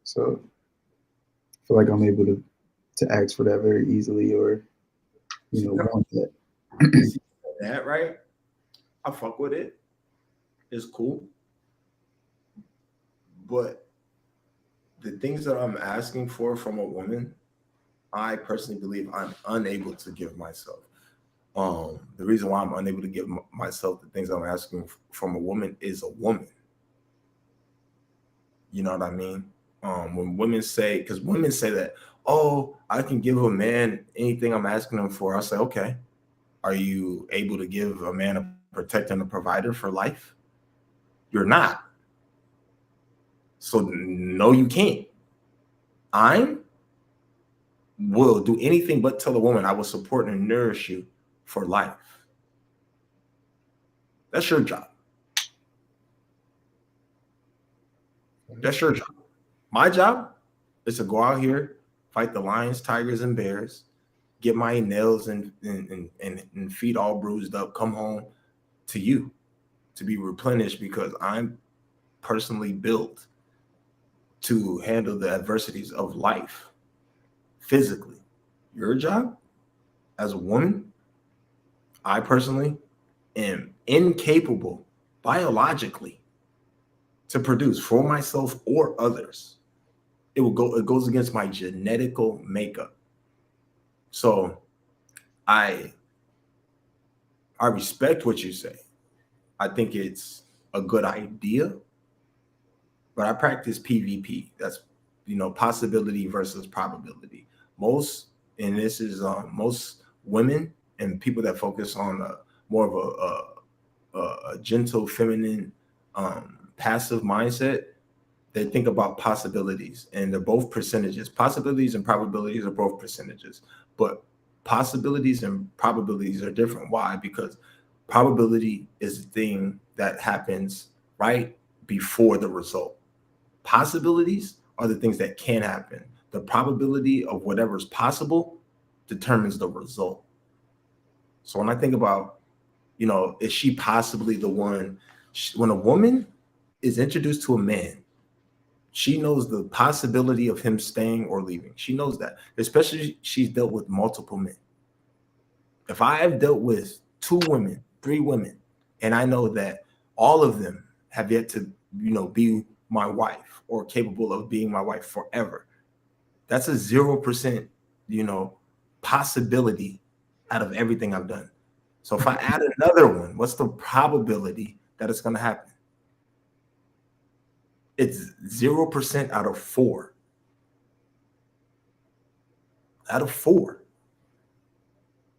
so I feel like I'm able to ask for that very easily, or want that. That right? I fuck with it. It's cool. But the things that I'm asking for from a woman, I personally believe I'm unable to give myself. The reason why I'm unable to give myself the things I'm asking from a woman is a woman. You know what I mean? When women say, because women say that, oh, I can give a man anything I'm asking him for. I say, okay, are you able to give a man a protector and a provider for life? You're not. So no, you can't. I will do anything but tell a woman I will support and nourish you for life. That's your job. That's your job. My job is to go out here, fight the lions, tigers, and bears, get my nails and feet all bruised up, come home to you to be replenished, because I'm personally built to handle the adversities of life physically. Your job as a woman, I personally am incapable biologically to produce for myself or others. It goes against my genetical makeup. So I respect what you say. I think it's a good idea, but I practice PVP. That's, possibility versus probability. most, and this is most women and people that focus on more of a gentle, feminine, passive mindset, they think about possibilities, and they're both percentages. Possibilities and probabilities are both percentages, but possibilities and probabilities are different. Why? Because probability is the thing that happens right before the result. Possibilities are the things that can happen. The probability of whatever's possible determines the result. So when I think about, is she possibly the one? When a woman is introduced to a man, she knows the possibility of him staying or leaving. She knows that, especially if she's dealt with multiple men. If I have dealt with 2 women, 3 women, and I know that all of them have yet to, be my wife or capable of being my wife forever, that's a 0%, possibility out of everything I've done. So if I add another one, what's the probability that it's going to happen? It's 0% out of 4. Out of 4.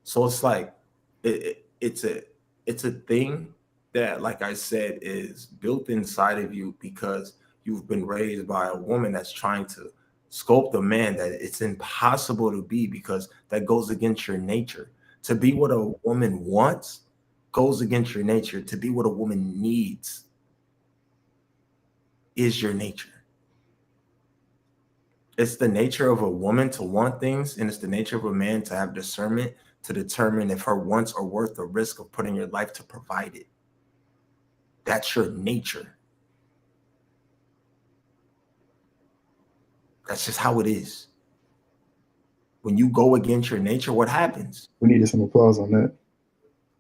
So it's like it's a thing that, like I said, is built inside of you because you've been raised by a woman that's trying to sculpt a man that it's impossible to be, because that goes against your nature. To be what a woman wants goes against your nature. To be what a woman needs is your nature. It's the nature of a woman to want things, and it's the nature of a man to have discernment to determine if her wants are worth the risk of putting your life to provide it. That's your nature. That's just how it is. When you go against your nature, what happens? We needed some applause on that.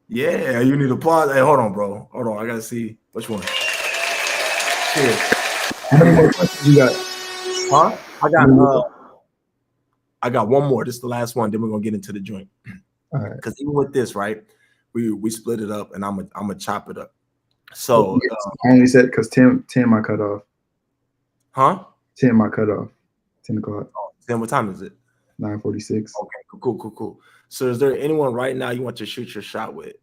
Yeah, you need applause. Hey, hold on, bro. Hold on. I gotta see which one. Cheers. How many more questions you got? Huh? I got one more. This is the last one. Then we're gonna get into the joint. All right. Because even with this, right, we split it up, and I'm gonna chop it up. So I only said because 10 I cut off. huh? 10 I cut off. 10 o'clock. Then what time is it? 9:46. Okay, cool. So is there anyone right now you want to shoot your shot with?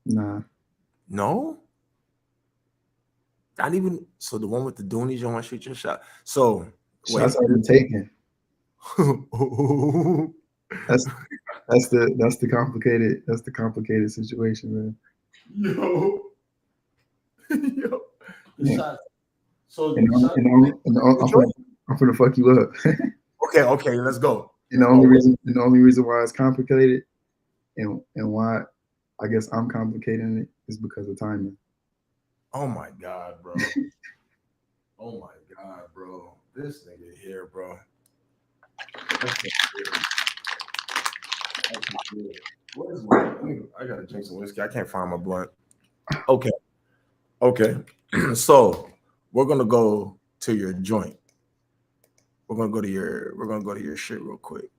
Nah. No? Not even. So the one with the Doonies, you want to shoot your shot? So Shots already taken. That's the complicated situation, man. Yo. The shot. So I'm gonna fuck you up. Okay, let's go. And the only reason why it's complicated and why I guess I'm complicating it is because of timing. Oh my God, bro. Oh my God, bro. This nigga here, bro. What is I gotta drink some whiskey. I can't find my blunt. Okay. So we're gonna go to your joint. We're gonna go to your shit real quick.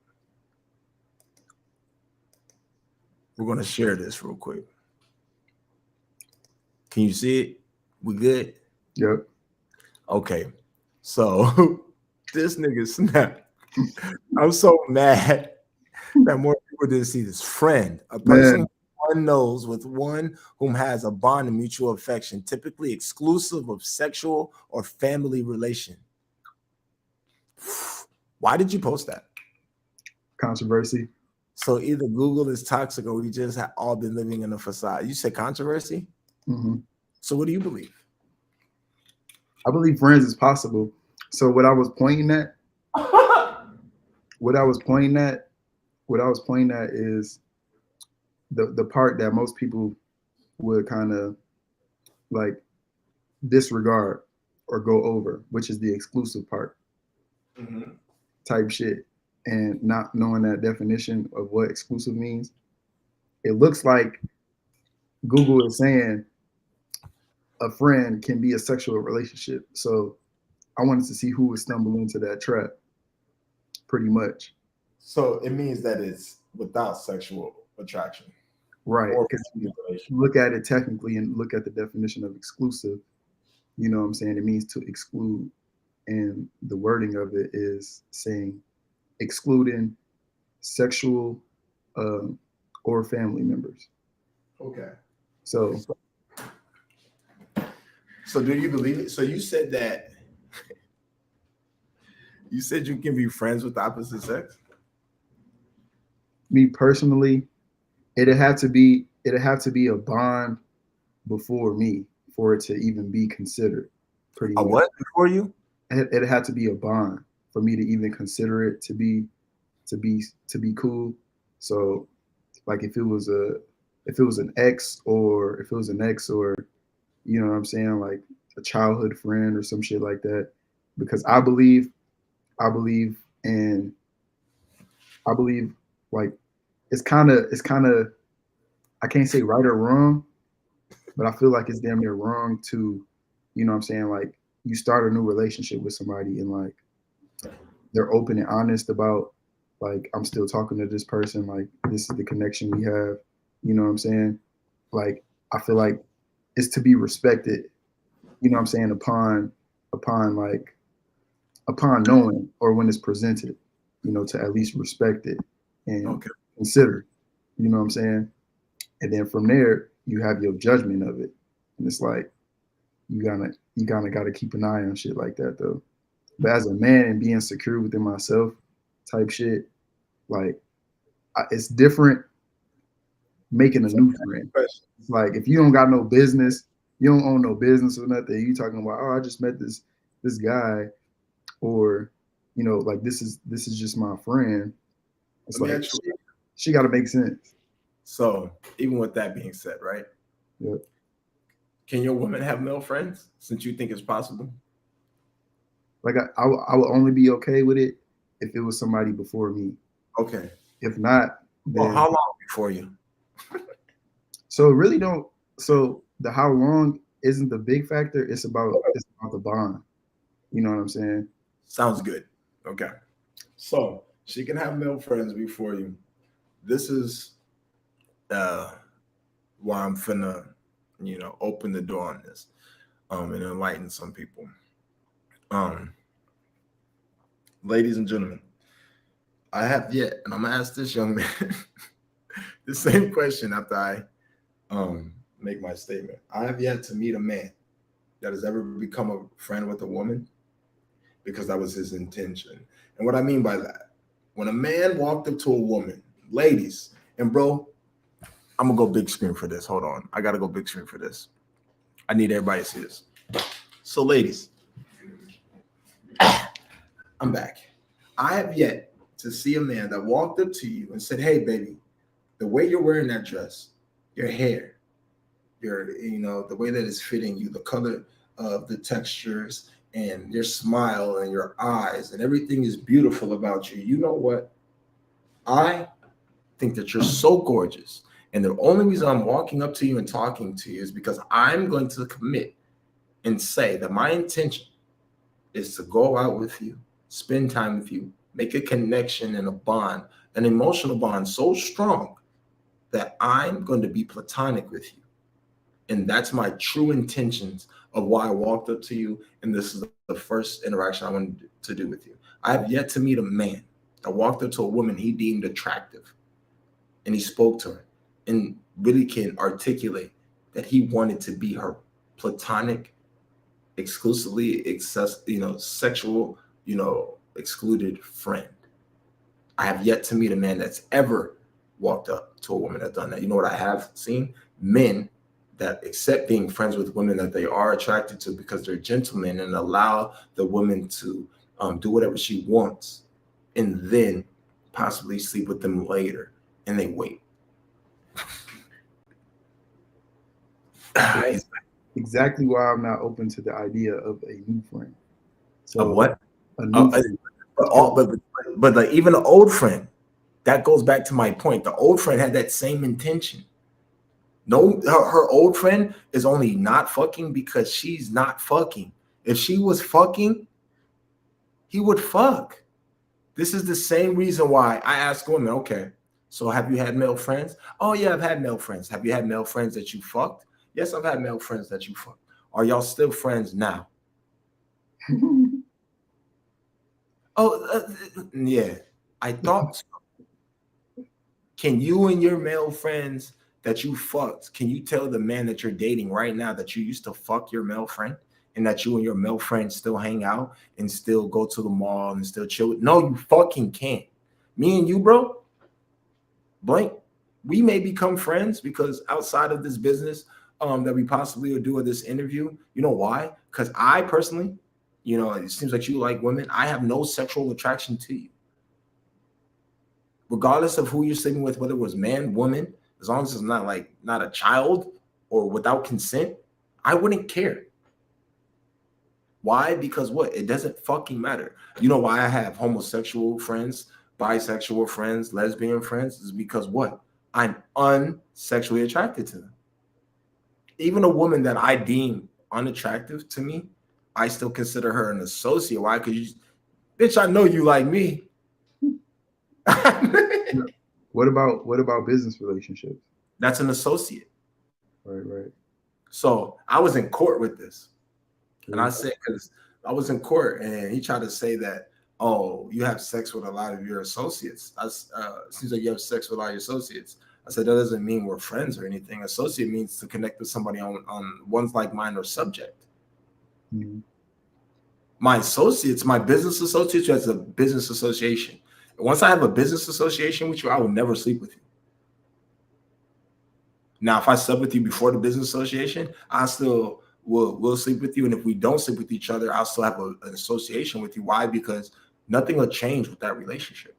We're gonna share this real quick. Can you see it? We good? Yep. Okay. So this nigga snapped. I'm so mad that more people didn't see this. Friend, a person one knows with one whom has a bond of mutual affection, typically exclusive of sexual or family relation. Why did you post that? Controversy. So either Google is toxic or we just have all been living in a facade. You said controversy? Mm-hmm. So what do you believe? I believe friends is possible. So what I was pointing at is the part that most people would kind of like disregard or go over, which is the exclusive part. Mm-hmm. Type shit, and not knowing that definition of what exclusive means. It looks like Google is saying a friend can be a sexual relationship. So I wanted to see who would stumble into that trap, pretty much. So it means that it's without sexual attraction. Right. Look at it technically and look at the definition of exclusive. You know what I'm saying? It means to exclude. and the wording of it is saying excluding sexual or family members. Okay. So So do you believe it? So you said that you said you can be friends with the opposite sex? me personally, it'd have to be a bond before me for it to even be considered. Pretty A much. what before you? It had to be a bond for me to even consider it to be cool. So like if it was an ex or you know what I'm saying, like a childhood friend or some shit like that, because I believe in like it's kind of I can't say right or wrong, but I feel like it's damn near wrong to, you know what I'm saying, like you start a new relationship with somebody and like they're open and honest about like I'm still talking to this person, like this is the connection we have, you know what I'm saying? Like I feel like it's to be respected, you know what I'm saying, upon knowing or when it's presented, you know, to at least respect it and consider, you know what I'm saying? And then from there, you have your judgment of it. And it's like, you gotta got to keep an eye on shit like that though. But as a man and being secure within myself type shit, like it's different making a new friend. It's like if you don't got no business, you don't own no business or nothing, you talking about, oh, I just met this guy, or you know, like this is just my friend. It's like she got to make sense. So even with that being said, right? Yep. Can your woman have male friends since you think it's possible? Like I would only be okay with it if it was somebody before me. Okay. If not, then well, how long before you? So it really don't. So the how long isn't the big factor. It's about the bond. You know what I'm saying? Sounds good. Okay. So she can have male friends before you. This is why I'm finna, you know, open the door on this, and enlighten some people. Ladies and gentlemen, I have yet, and I'm gonna ask this young man the same question after I make my statement. I have yet to meet a man that has ever become a friend with a woman because that was his intention. And what I mean by that, when a man walked up to a woman, ladies, and bro, I'm gonna go big screen for this. Hold on. I gotta go big screen for this. I need everybody to see this. So, ladies, I'm back. I have yet to see a man that walked up to you and said, hey, baby, the way you're wearing that dress, your hair, you know, the way that it's fitting you, the color of the textures and your smile and your eyes and everything is beautiful about you. You know what? I think that you're so gorgeous. And the only reason I'm walking up to you and talking to you is because I'm going to commit and say that my intention is to go out with you, spend time with you, make a connection and a bond, an emotional bond so strong that I'm going to be platonic with you. And that's my true intentions of why I walked up to you. And this is the first interaction I wanted to do with you. I have yet to meet a man that walked up to a woman he deemed attractive and he spoke to her and really can articulate that he wanted to be her platonic, exclusively sexual, excluded friend. I have yet to meet a man that's ever walked up to a woman that's done that. You know what I have seen? Men that accept being friends with women that they are attracted to because they're gentlemen and allow the woman to do whatever she wants and then possibly sleep with them later, and they wait. Exactly why I'm not open to the idea of a new friend. So of what? A new friend. But like even an old friend, that goes back to my point. The old friend had that same intention. No, her old friend is only not fucking because she's not fucking. If she was fucking, he would fuck. This is the same reason why I ask women, okay, so have you had male friends? Oh yeah, I've had male friends. Have you had male friends that you fucked? Yes, I've had male friends that you fucked. Are y'all still friends now? Yeah, I thought so. Can you and your male friends that you fucked, can you tell the man that you're dating right now that you used to fuck your male friend and that you and your male friend still hang out and still go to the mall and still chill? No, you fucking can't. Me and you, bro, blank, we may become friends because outside of this business that we possibly will do with this interview, you know why? Because I personally, you know, it seems like you like women. I have no sexual attraction to you. Regardless of who you're sleeping with, whether it was man, woman, as long as it's not a child or without consent, I wouldn't care. Why? Because what? It doesn't fucking matter. You know why I have homosexual friends, bisexual friends, lesbian friends? Is because what? I'm unsexually attracted to them. Even a woman that I deem unattractive to me, I still consider her an associate. Why? Because bitch, I know you like me. What about business relationships? That's an associate. Right. So I was in court with this. And I said, because I was in court and he tried to say that, oh, you have sex with a lot of your associates. Seems like you have sex with all your associates. I said, that doesn't mean we're friends or anything. Associate means to connect with somebody on one's like-minded subject. Mm-hmm. My associates, my business associates, as a business association. Once I have a business association with you, I will never sleep with you. Now, if I slept with you before the business association, I still will sleep with you. And if we don't sleep with each other, I'll still have an association with you. Why? Because nothing will change with that relationship.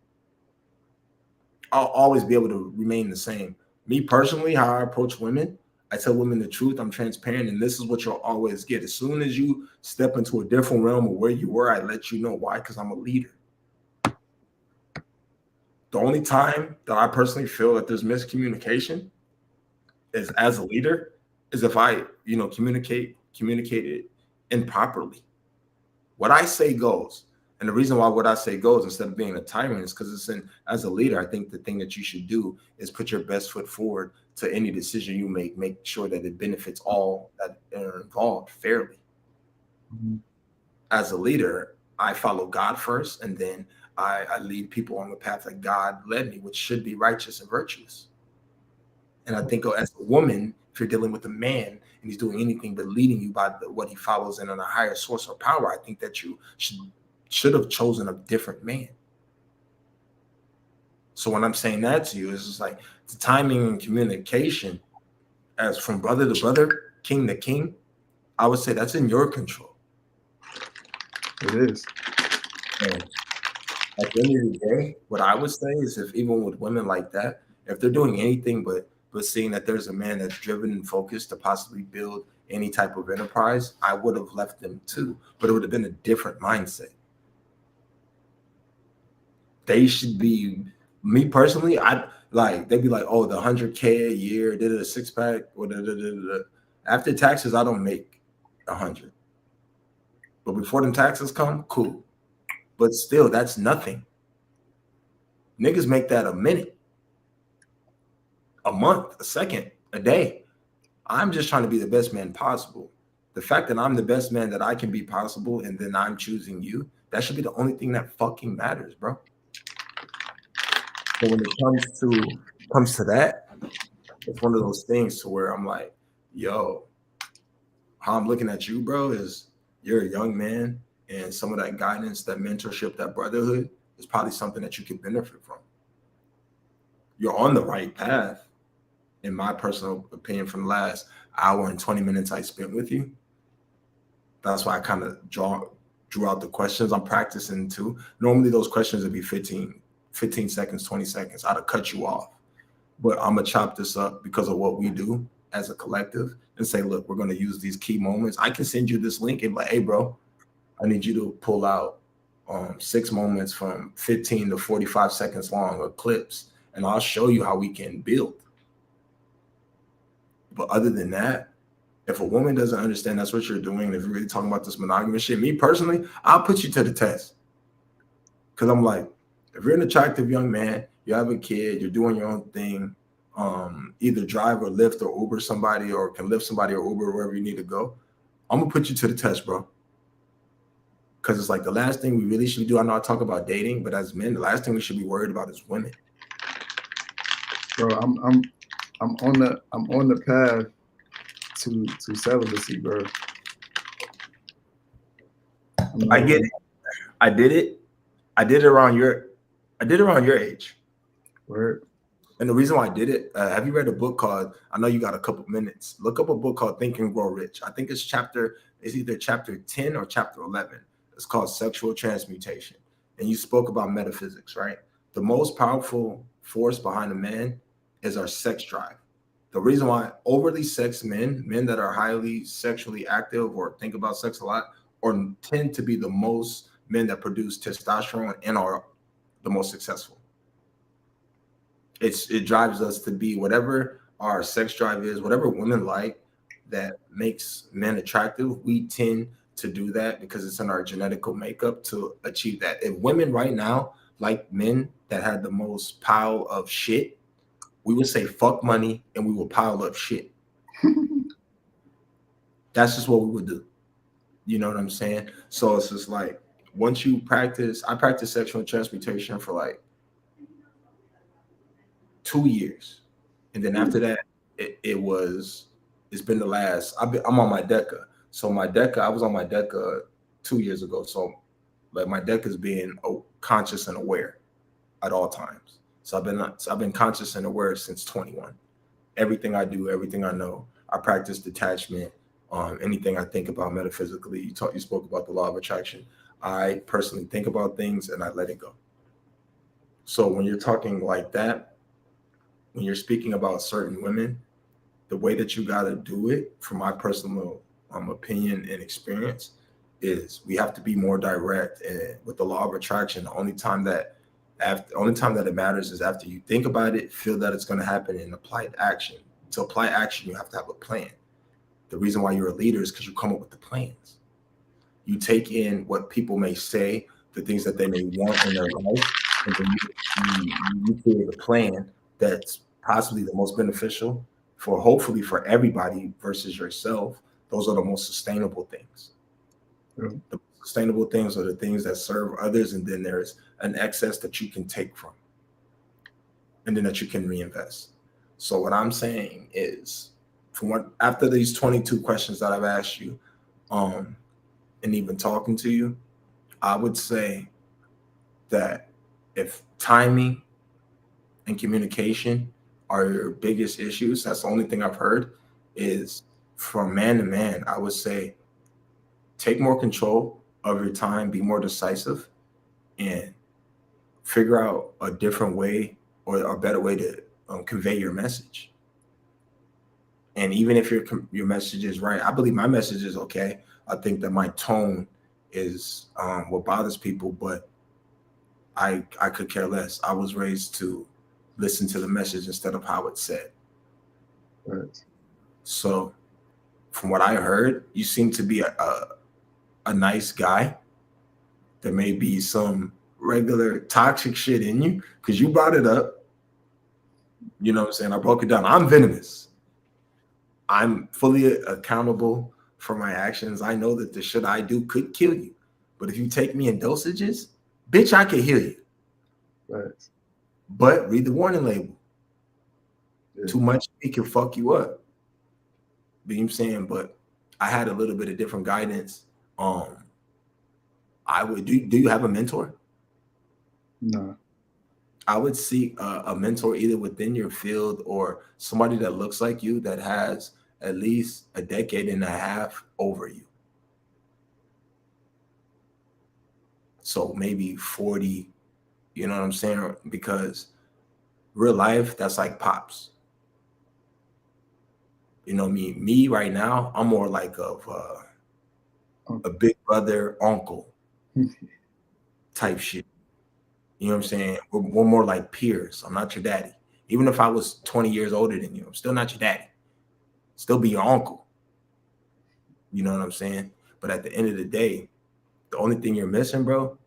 I'll always be able to remain the same. Me personally, how I approach women, I tell women the truth. I'm transparent, and this is what you'll always get. As soon as you step into a different realm of where you were, I let you know why, because I'm a leader. The only time that I personally feel that there's miscommunication is as a leader is if I, communicate it improperly. What I say goes. And the reason why what I say goes instead of being a tyrant is because as a leader, I think the thing that you should do is put your best foot forward to any decision you make sure that it benefits all that are involved fairly. Mm-hmm. As a leader, I follow God first, and then I lead people on the path that God led me, which should be righteous and virtuous. And I think as a woman, if you're dealing with a man and he's doing anything but leading you by what he follows in on a higher source of power, I think that you should have chosen a different man. So when I'm saying that to you, it's just like the timing and communication as from brother to brother, king to king, I would say that's in your control. It is. And at the end of the day, what I would say is if even with women like that, if they're doing anything but seeing that there's a man that's driven and focused to possibly build any type of enterprise, I would have left them too, but it would have been a different mindset. They should be, me personally, they'd be like, oh, the 100K a year, did it a 6-pack, after taxes, I don't make 100. But before them taxes come, cool. But still, that's nothing. Niggas make that a minute, a month, a second, a day. I'm just trying to be the best man possible. The fact that I'm the best man that I can be possible and then I'm choosing you, that should be the only thing that fucking matters, bro. But when it comes to that, it's one of those things to where I'm like, yo, how I'm looking at you, bro, is you're a young man, and some of that guidance, that mentorship, that brotherhood is probably something that you can benefit from. You're on the right path, in my personal opinion, from the last hour and 20 minutes I spent with you. That's why I kind of drew out the questions I'm practicing too. Normally those questions would be 15 seconds, 20 seconds. I'd have cut you off. But I'm going to chop this up because of what we do as a collective and say, look, we're going to use these key moments. I can send you this link and be like, hey, bro, I need you to pull out 6 moments from 15 to 45 seconds long of clips, and I'll show you how we can build. But other than that, if a woman doesn't understand that's what you're doing, if you're really talking about this monogamous shit, me personally, I'll put you to the test. Because I'm like, if you're an attractive young man, you have a kid, you're doing your own thing, either drive or Lyft or Uber somebody, or can Lyft somebody or Uber wherever you need to go, I'm going to put you to the test, bro. Because it's like the last thing we really should do. I know I talk about dating, but as men, the last thing we should be worried about is women. Bro, I'm on the path to celibacy, bro. I get it. I did it. I did it around your age. Word. And the reason why I did it, have you read a book called, I know you got a couple minutes, look up a book called Think and Grow Rich. I think it's either chapter 10 or chapter 11. It's called Sexual Transmutation. And you spoke about metaphysics, right? The most powerful force behind a man is our sex drive. The reason why overly sex men that are highly sexually active or think about sex a lot, or tend to be the most men that produce testosterone and are the most successful. It drives us to be whatever our sex drive is, whatever women like that makes men attractive. We tend to do that because it's in our genetical makeup to achieve that. If women right now like men that had the most pile of shit, we would say fuck money and we will pile up shit. That's just what we would do. You know what I'm saying? So it's just like, once you I practiced sexual transmutation for like 2 years. And then after that, it's been the last, I'm on my DECA. So my DECA, I was on my DECA 2 years ago. So like my DECA is being conscious and aware at all times. So I've been conscious and aware since 21. Everything I do, everything I know, I practice detachment. Anything I think about metaphysically, you spoke about the law of attraction. I personally think about things and I let it go. So when you're talking like that, when you're speaking about certain women, the way that you got to do it, from my personal opinion and experience, is we have to be more direct. And with the law of attraction, the only time that it matters is after you think about it, feel that it's going to happen, and apply action. To apply action, you have to have a plan. The reason why you're a leader is because you come up with the plans. You take in what people may say, the things that they may want in their life, and then you create a plan that's possibly the most beneficial hopefully for everybody versus yourself. Those are the most sustainable things. Mm-hmm. The sustainable things are the things that serve others, and then there's an excess that you can take from, and then that you can reinvest. So what I'm saying is, after these 22 questions that I've asked you, and even talking to you, I would say that if timing and communication are your biggest issues, that's the only thing I've heard, is from man to man, I would say take more control of your time, be more decisive, and figure out a different way or a better way to convey your message. And even if your message is right, I believe my message is okay. I think that my tone is what bothers people, but I could care less. I was raised to listen to the message instead of how it's said. Right. So from what I heard, you seem to be a nice guy. There may be some regular toxic shit in you because you brought it up. You know what I'm saying? I broke it down. I'm venomous. I'm fully accountable for my actions. I know that the shit I do could kill you. But if you take me in dosages, bitch, I can heal you. Right. But read the warning label. Yeah. Too much, it can fuck you up. You know what I'm saying? But I had a little bit of different guidance. I would do you have a mentor? No. I would seek a mentor either within your field or somebody that looks like you that has at least a decade and a half over you. So maybe 40, you know what I'm saying? Because real life, that's like pops. You know, me right now, I'm more like of a big brother, uncle type shit. You know what I'm saying? We're more like peers. I'm not your daddy. Even if I was 20 years older than you, I'm still not your daddy. Still be your uncle. You know what I'm saying? But at the end of the day, the only thing you're missing, bro,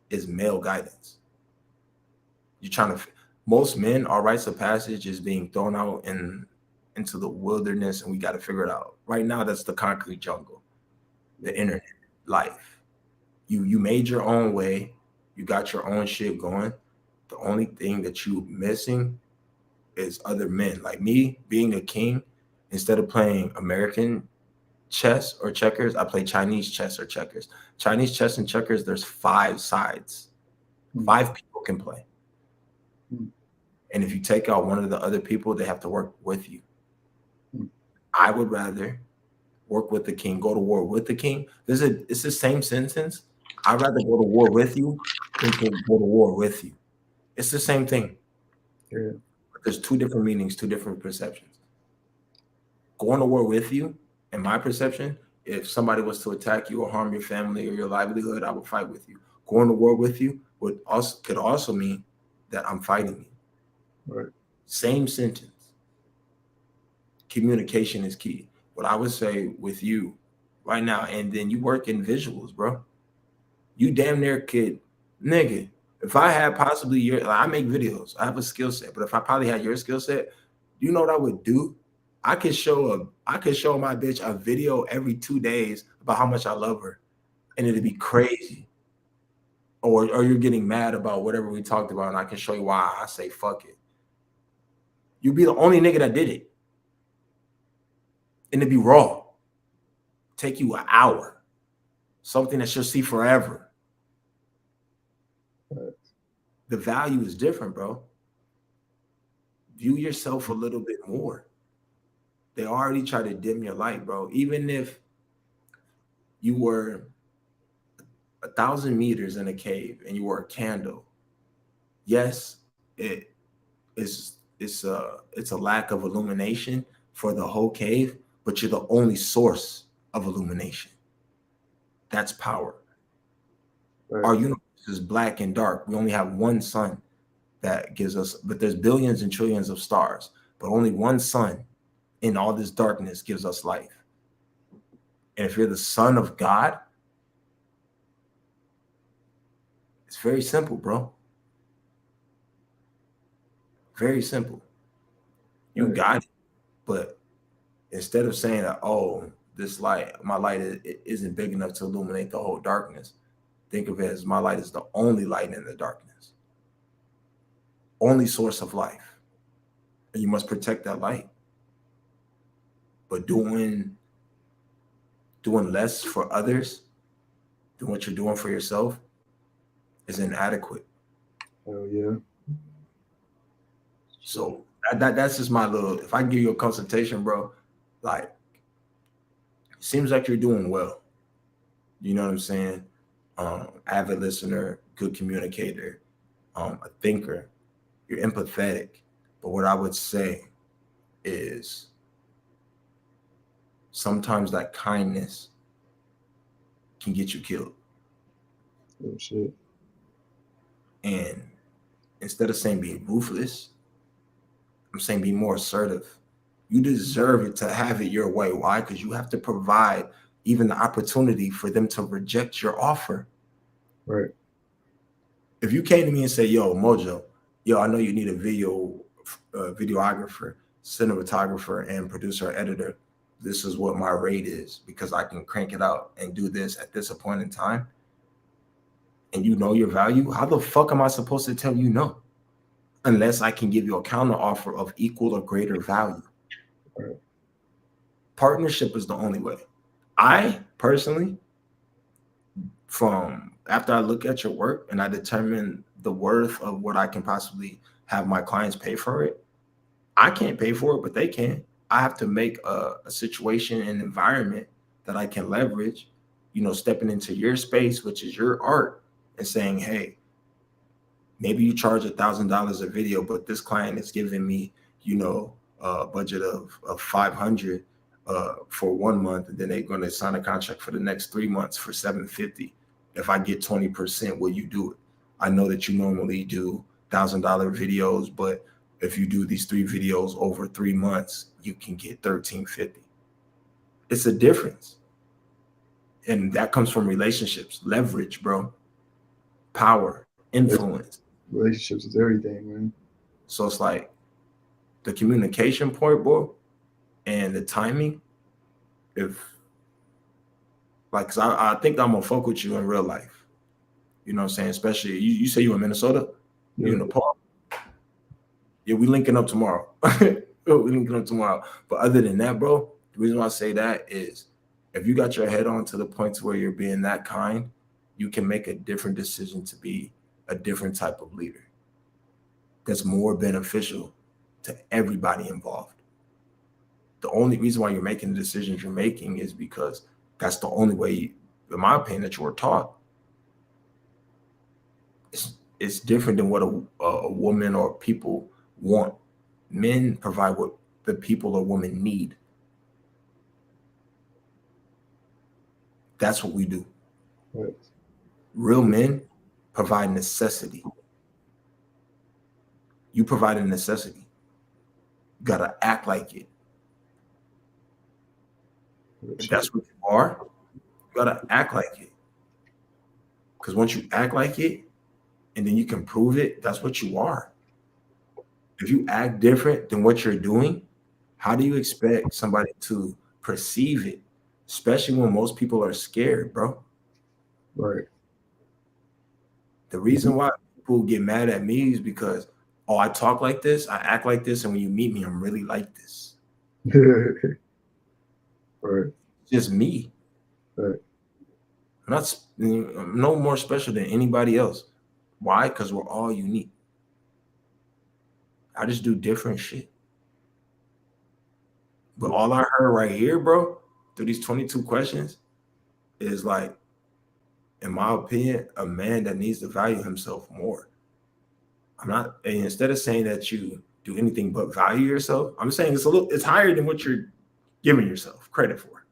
is male guidance. You're trying to, most men, our rites of passage is being thrown out into the wilderness, and we got to figure it out. Right now, that's the concrete jungle, the internet, life. You made your own way. You got your own shit going. The only thing that you missing is other men. Like me being a king, instead of playing American chess or checkers, I play Chinese chess or checkers. Chinese chess and checkers, there's 5 sides. 5 people can play. And if you take out one of the other people, they have to work with you. I would rather work with the king, go to war with the king. It's the same sentence. I'd rather go to war with you than to go to war with you. It's the same thing. Yeah. But there's 2 different meanings, 2 different perceptions. Going to war with you, in my perception, if somebody was to attack you or harm your family or your livelihood, I would fight with you. Going to war with you could also mean that I'm fighting you. Right. Same sentence. Communication is key. What I would say with you right now, and then you work in visuals, bro. You damn near could, nigga. If I had possibly I make videos, I have a skill set, but if I probably had your skill set, you know what I would do? I could show my bitch a video every 2 days about how much I love her, and it'd be crazy. Or you're getting mad about whatever we talked about, and I can show you why I say fuck it. You'd be the only nigga that did it. And it'd be raw. Take you an hour. Something that you'll see forever. The value is different, bro. View yourself a little bit more. They already try to dim your light, bro. Even if you were 1,000 meters in a cave and you were a candle, yes, it's a lack of illumination for the whole cave, but you're the only source of illumination. That's power. Right. Our universe is black and dark. We only have one sun that gives us, but there's billions and trillions of stars, but only one sun in all this darkness gives us life. And if you're the son of God, it's very simple, bro. Very simple. You got it. But instead of saying that, oh, this light, my light isn't big enough to illuminate the whole darkness, think of it as my light is the only light in the darkness. Only source of life. And you must protect that light. But doing less for others than what you're doing for yourself is inadequate. Oh yeah. So that's just my little. If I give you a consultation, bro, like it seems like you're doing well. You know what I'm saying? Avid listener, good communicator, a thinker. You're empathetic. But what I would say is sometimes that kindness can get you killed. Oh shit. And instead of saying be ruthless, I'm saying be more assertive. You deserve it to have it your way. Why? Because you have to provide even the opportunity for them to reject your offer. Right. If you came to me and said, yo, Mojo, I know you need a videographer, cinematographer, and producer or editor. This is what my rate is because I can crank it out and do this at this point in time. And you know your value. How the fuck am I supposed to tell you no? Unless I can give you a counter offer of equal or greater value. Right. Partnership is the only way. I personally, from after I look at your work and I determine the worth of what I can possibly have my clients pay for it, I can't pay for it, but they can. I have to make a situation and environment that I can leverage, stepping into your space, which is your art, and saying, hey, maybe you charge $1,000 a video, but this client is giving me, a budget of 500 for 1 month, and then they're going to sign a contract for the next 3 months for $750. If I get 20%, will you do it? I know that you normally do $1,000 videos, but if you do these 3 videos over 3 months, you can get $1,350. It's a difference. And that comes from relationships, leverage, bro, power, influence. Relationships is everything, man. So it's like the communication point, bro, and the timing. Cause I think I'm gonna fuck with you in real life. You know what I'm saying? Especially you say you in Minnesota, you Yeah. in the park. Yeah, we linking up tomorrow. We linking up tomorrow. But other than that, bro, the reason why I say that is if you got your head on to the point to where you're being that kind, you can make a different decision to be a different type of leader that's more beneficial to everybody involved. The only reason why you're making the decisions you're making is because that's the only way, in my opinion, that you were taught. It's different than what a woman or people want. Men provide what the people or women need. That's what we do. Right. Real men provide necessity. You provide a necessity. You gotta act like it. If that's what you are, you gotta act like it. Because once you act like it, and then you can prove it, that's what you are. If you act different than what you're doing, how do you expect somebody to perceive it? Especially when most people are scared, bro. Right. The reason why people get mad at me is because, oh, I talk like this, I act like this, and when you meet me, I'm really like this. Right. Just me. Right. I'm no more special than anybody else. Why? Because we're all unique. I just do different shit. But all I heard right here, bro, through these 22 questions is like, in my opinion, a man that needs to value himself more. And instead of saying that you do anything but value yourself, I'm saying it's higher than what you're giving yourself credit for.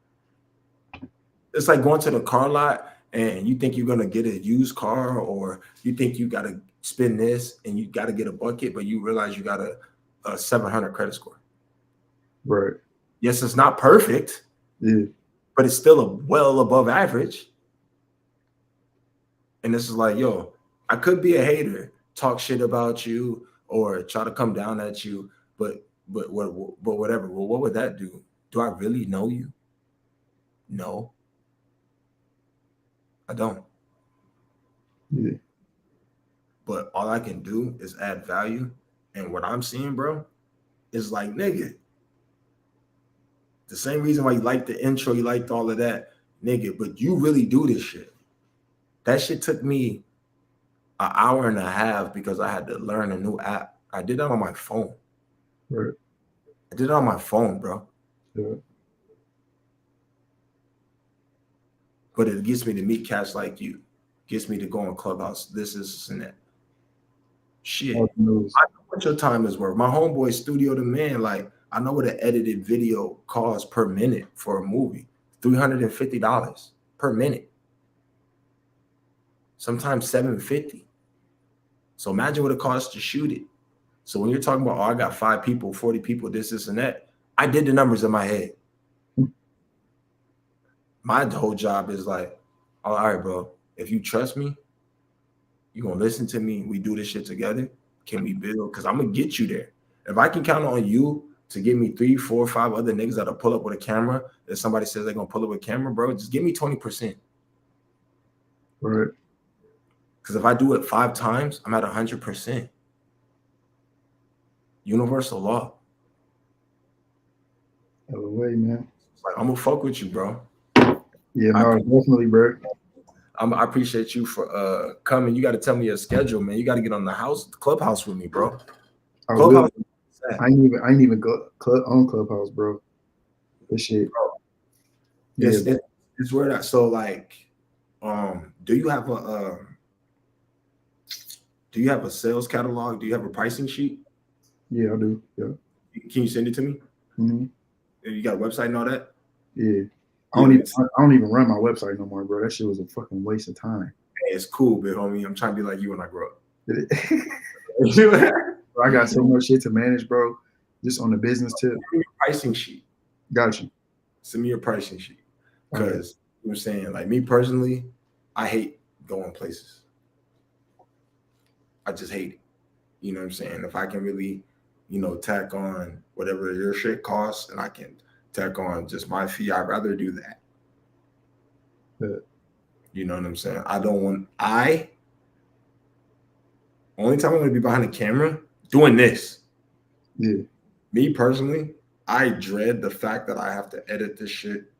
It's like going to the car lot and you think you're gonna get a used car, or you think you gotta spend this and you gotta get a bucket, but you realize you got a 700 credit score. Right. Yes, it's not perfect, but it's still a well above average. And this is like, yo, I could be a hater, talk shit about you, or try to come down at you, but whatever. Well, what would that do? Do I really know you? No, I don't. Yeah. But all I can do is add value. And what I'm seeing, bro, is like, nigga, the same reason why you like the intro, you liked all of that, nigga, but you really do this shit. That shit took me an hour and a half because I had to learn a new app. I did that on my phone. Right. I did it on my phone, bro. Yeah. But it gets me to meet cats like you. Gets me to go on Clubhouse. This and that. Shit. I know what your time is worth. My homeboy Studio the Man, like, I know what an edited video costs per minute for a movie. $350 per minute. Sometimes $750. So imagine what it costs to shoot it. So when you're talking about, oh, I got 5 people, 40 people, this and that, I did the numbers in my head. My whole job is like, all right, bro, if you trust me, you're going to listen to me. We do this shit together. Can we build? Because I'm going to get you there. If I can count on you to give me 3, 4, 5 other niggas that'll pull up with a camera, if somebody says they're going to pull up with a camera, bro, just give me 20%. Right. Because if I do it 5 times, I'm at 100%. Universal law. Out of the way, man. It's like, I'm going to fuck with you, bro. Yeah, no, definitely, bro. I appreciate you for coming. You got to tell me your schedule, man. You got to get on the Clubhouse with me, bro. Clubhouse. I ain't even go on Clubhouse, bro. This shit. Bro. Yeah, it's where that. So like, do you have a sales catalog? Do you have a pricing sheet? Yeah, I do. Yeah. Can you send it to me? Mm-hmm. You got a website and all that? Yeah. I don't even run my website no more, bro. That shit was a fucking waste of time. Hey, it's cool, big homie. I'm trying to be like you when I grow up. I got so much shit to manage, bro. Just on the business tip. Send me your pricing sheet. Got you. Send me your pricing sheet. Because you know what I'm saying, like me personally, I hate going places. I just hate it. You know what I'm saying? If I can really, tack on whatever your shit costs and I can tack on just my fee, I'd rather do that. Yeah. You know what I'm saying? I don't want Only time I'm gonna be behind the camera doing this. Yeah. Me personally, I dread the fact that I have to edit this shit,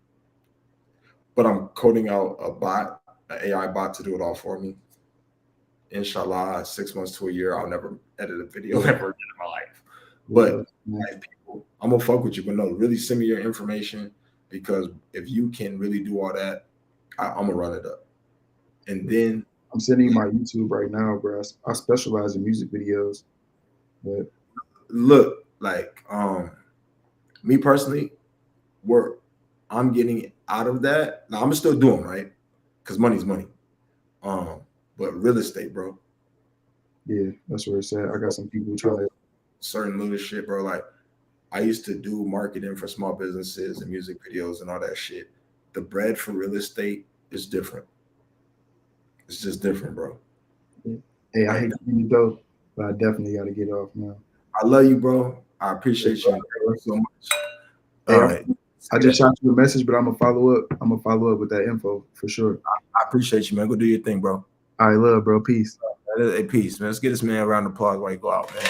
but I'm coding out a bot, an AI bot to do it all for me. Inshallah, 6 months to a year, I'll never edit a video ever again in my life. But like people, I'm gonna fuck with you, but no, really send me your information, because if you can really do all that, I'm gonna run it up. And then I'm sending you my YouTube right now, bro. I specialize in music videos, but look, like me personally, I'm getting out of that. Now I'm still doing right, because money's money. But real estate, bro. yeah, that's where it's at. I got some people trying to. Certain little shit, bro. Like I used to do marketing for small businesses and music videos and all that shit. The bread for real estate is different. It's just different, bro. Hey, I hate to you though, but I definitely got to get off now. I love you, bro. I appreciate you so much. Hey, All right. I just shot you a message, but I'm gonna follow up. I'm gonna follow up with that info for sure. I appreciate you, man. Go do your thing, bro. All right, love, bro. Peace. Hey, peace, man. Let's get this man a round of applause while you go out, man.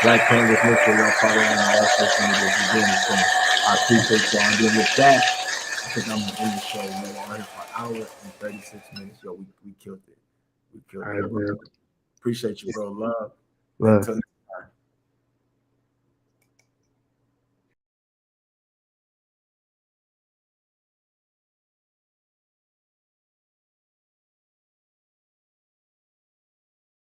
Black Canvas, make sure y'all follow him on all social media. He's doing his thing. I appreciate y'all. And then with that, I think I'm gonna end the show. Man, we're here for an hour and 36 minutes. Yo, we killed it. We killed All right, it. bro. Appreciate you, bro. Love. Love. Until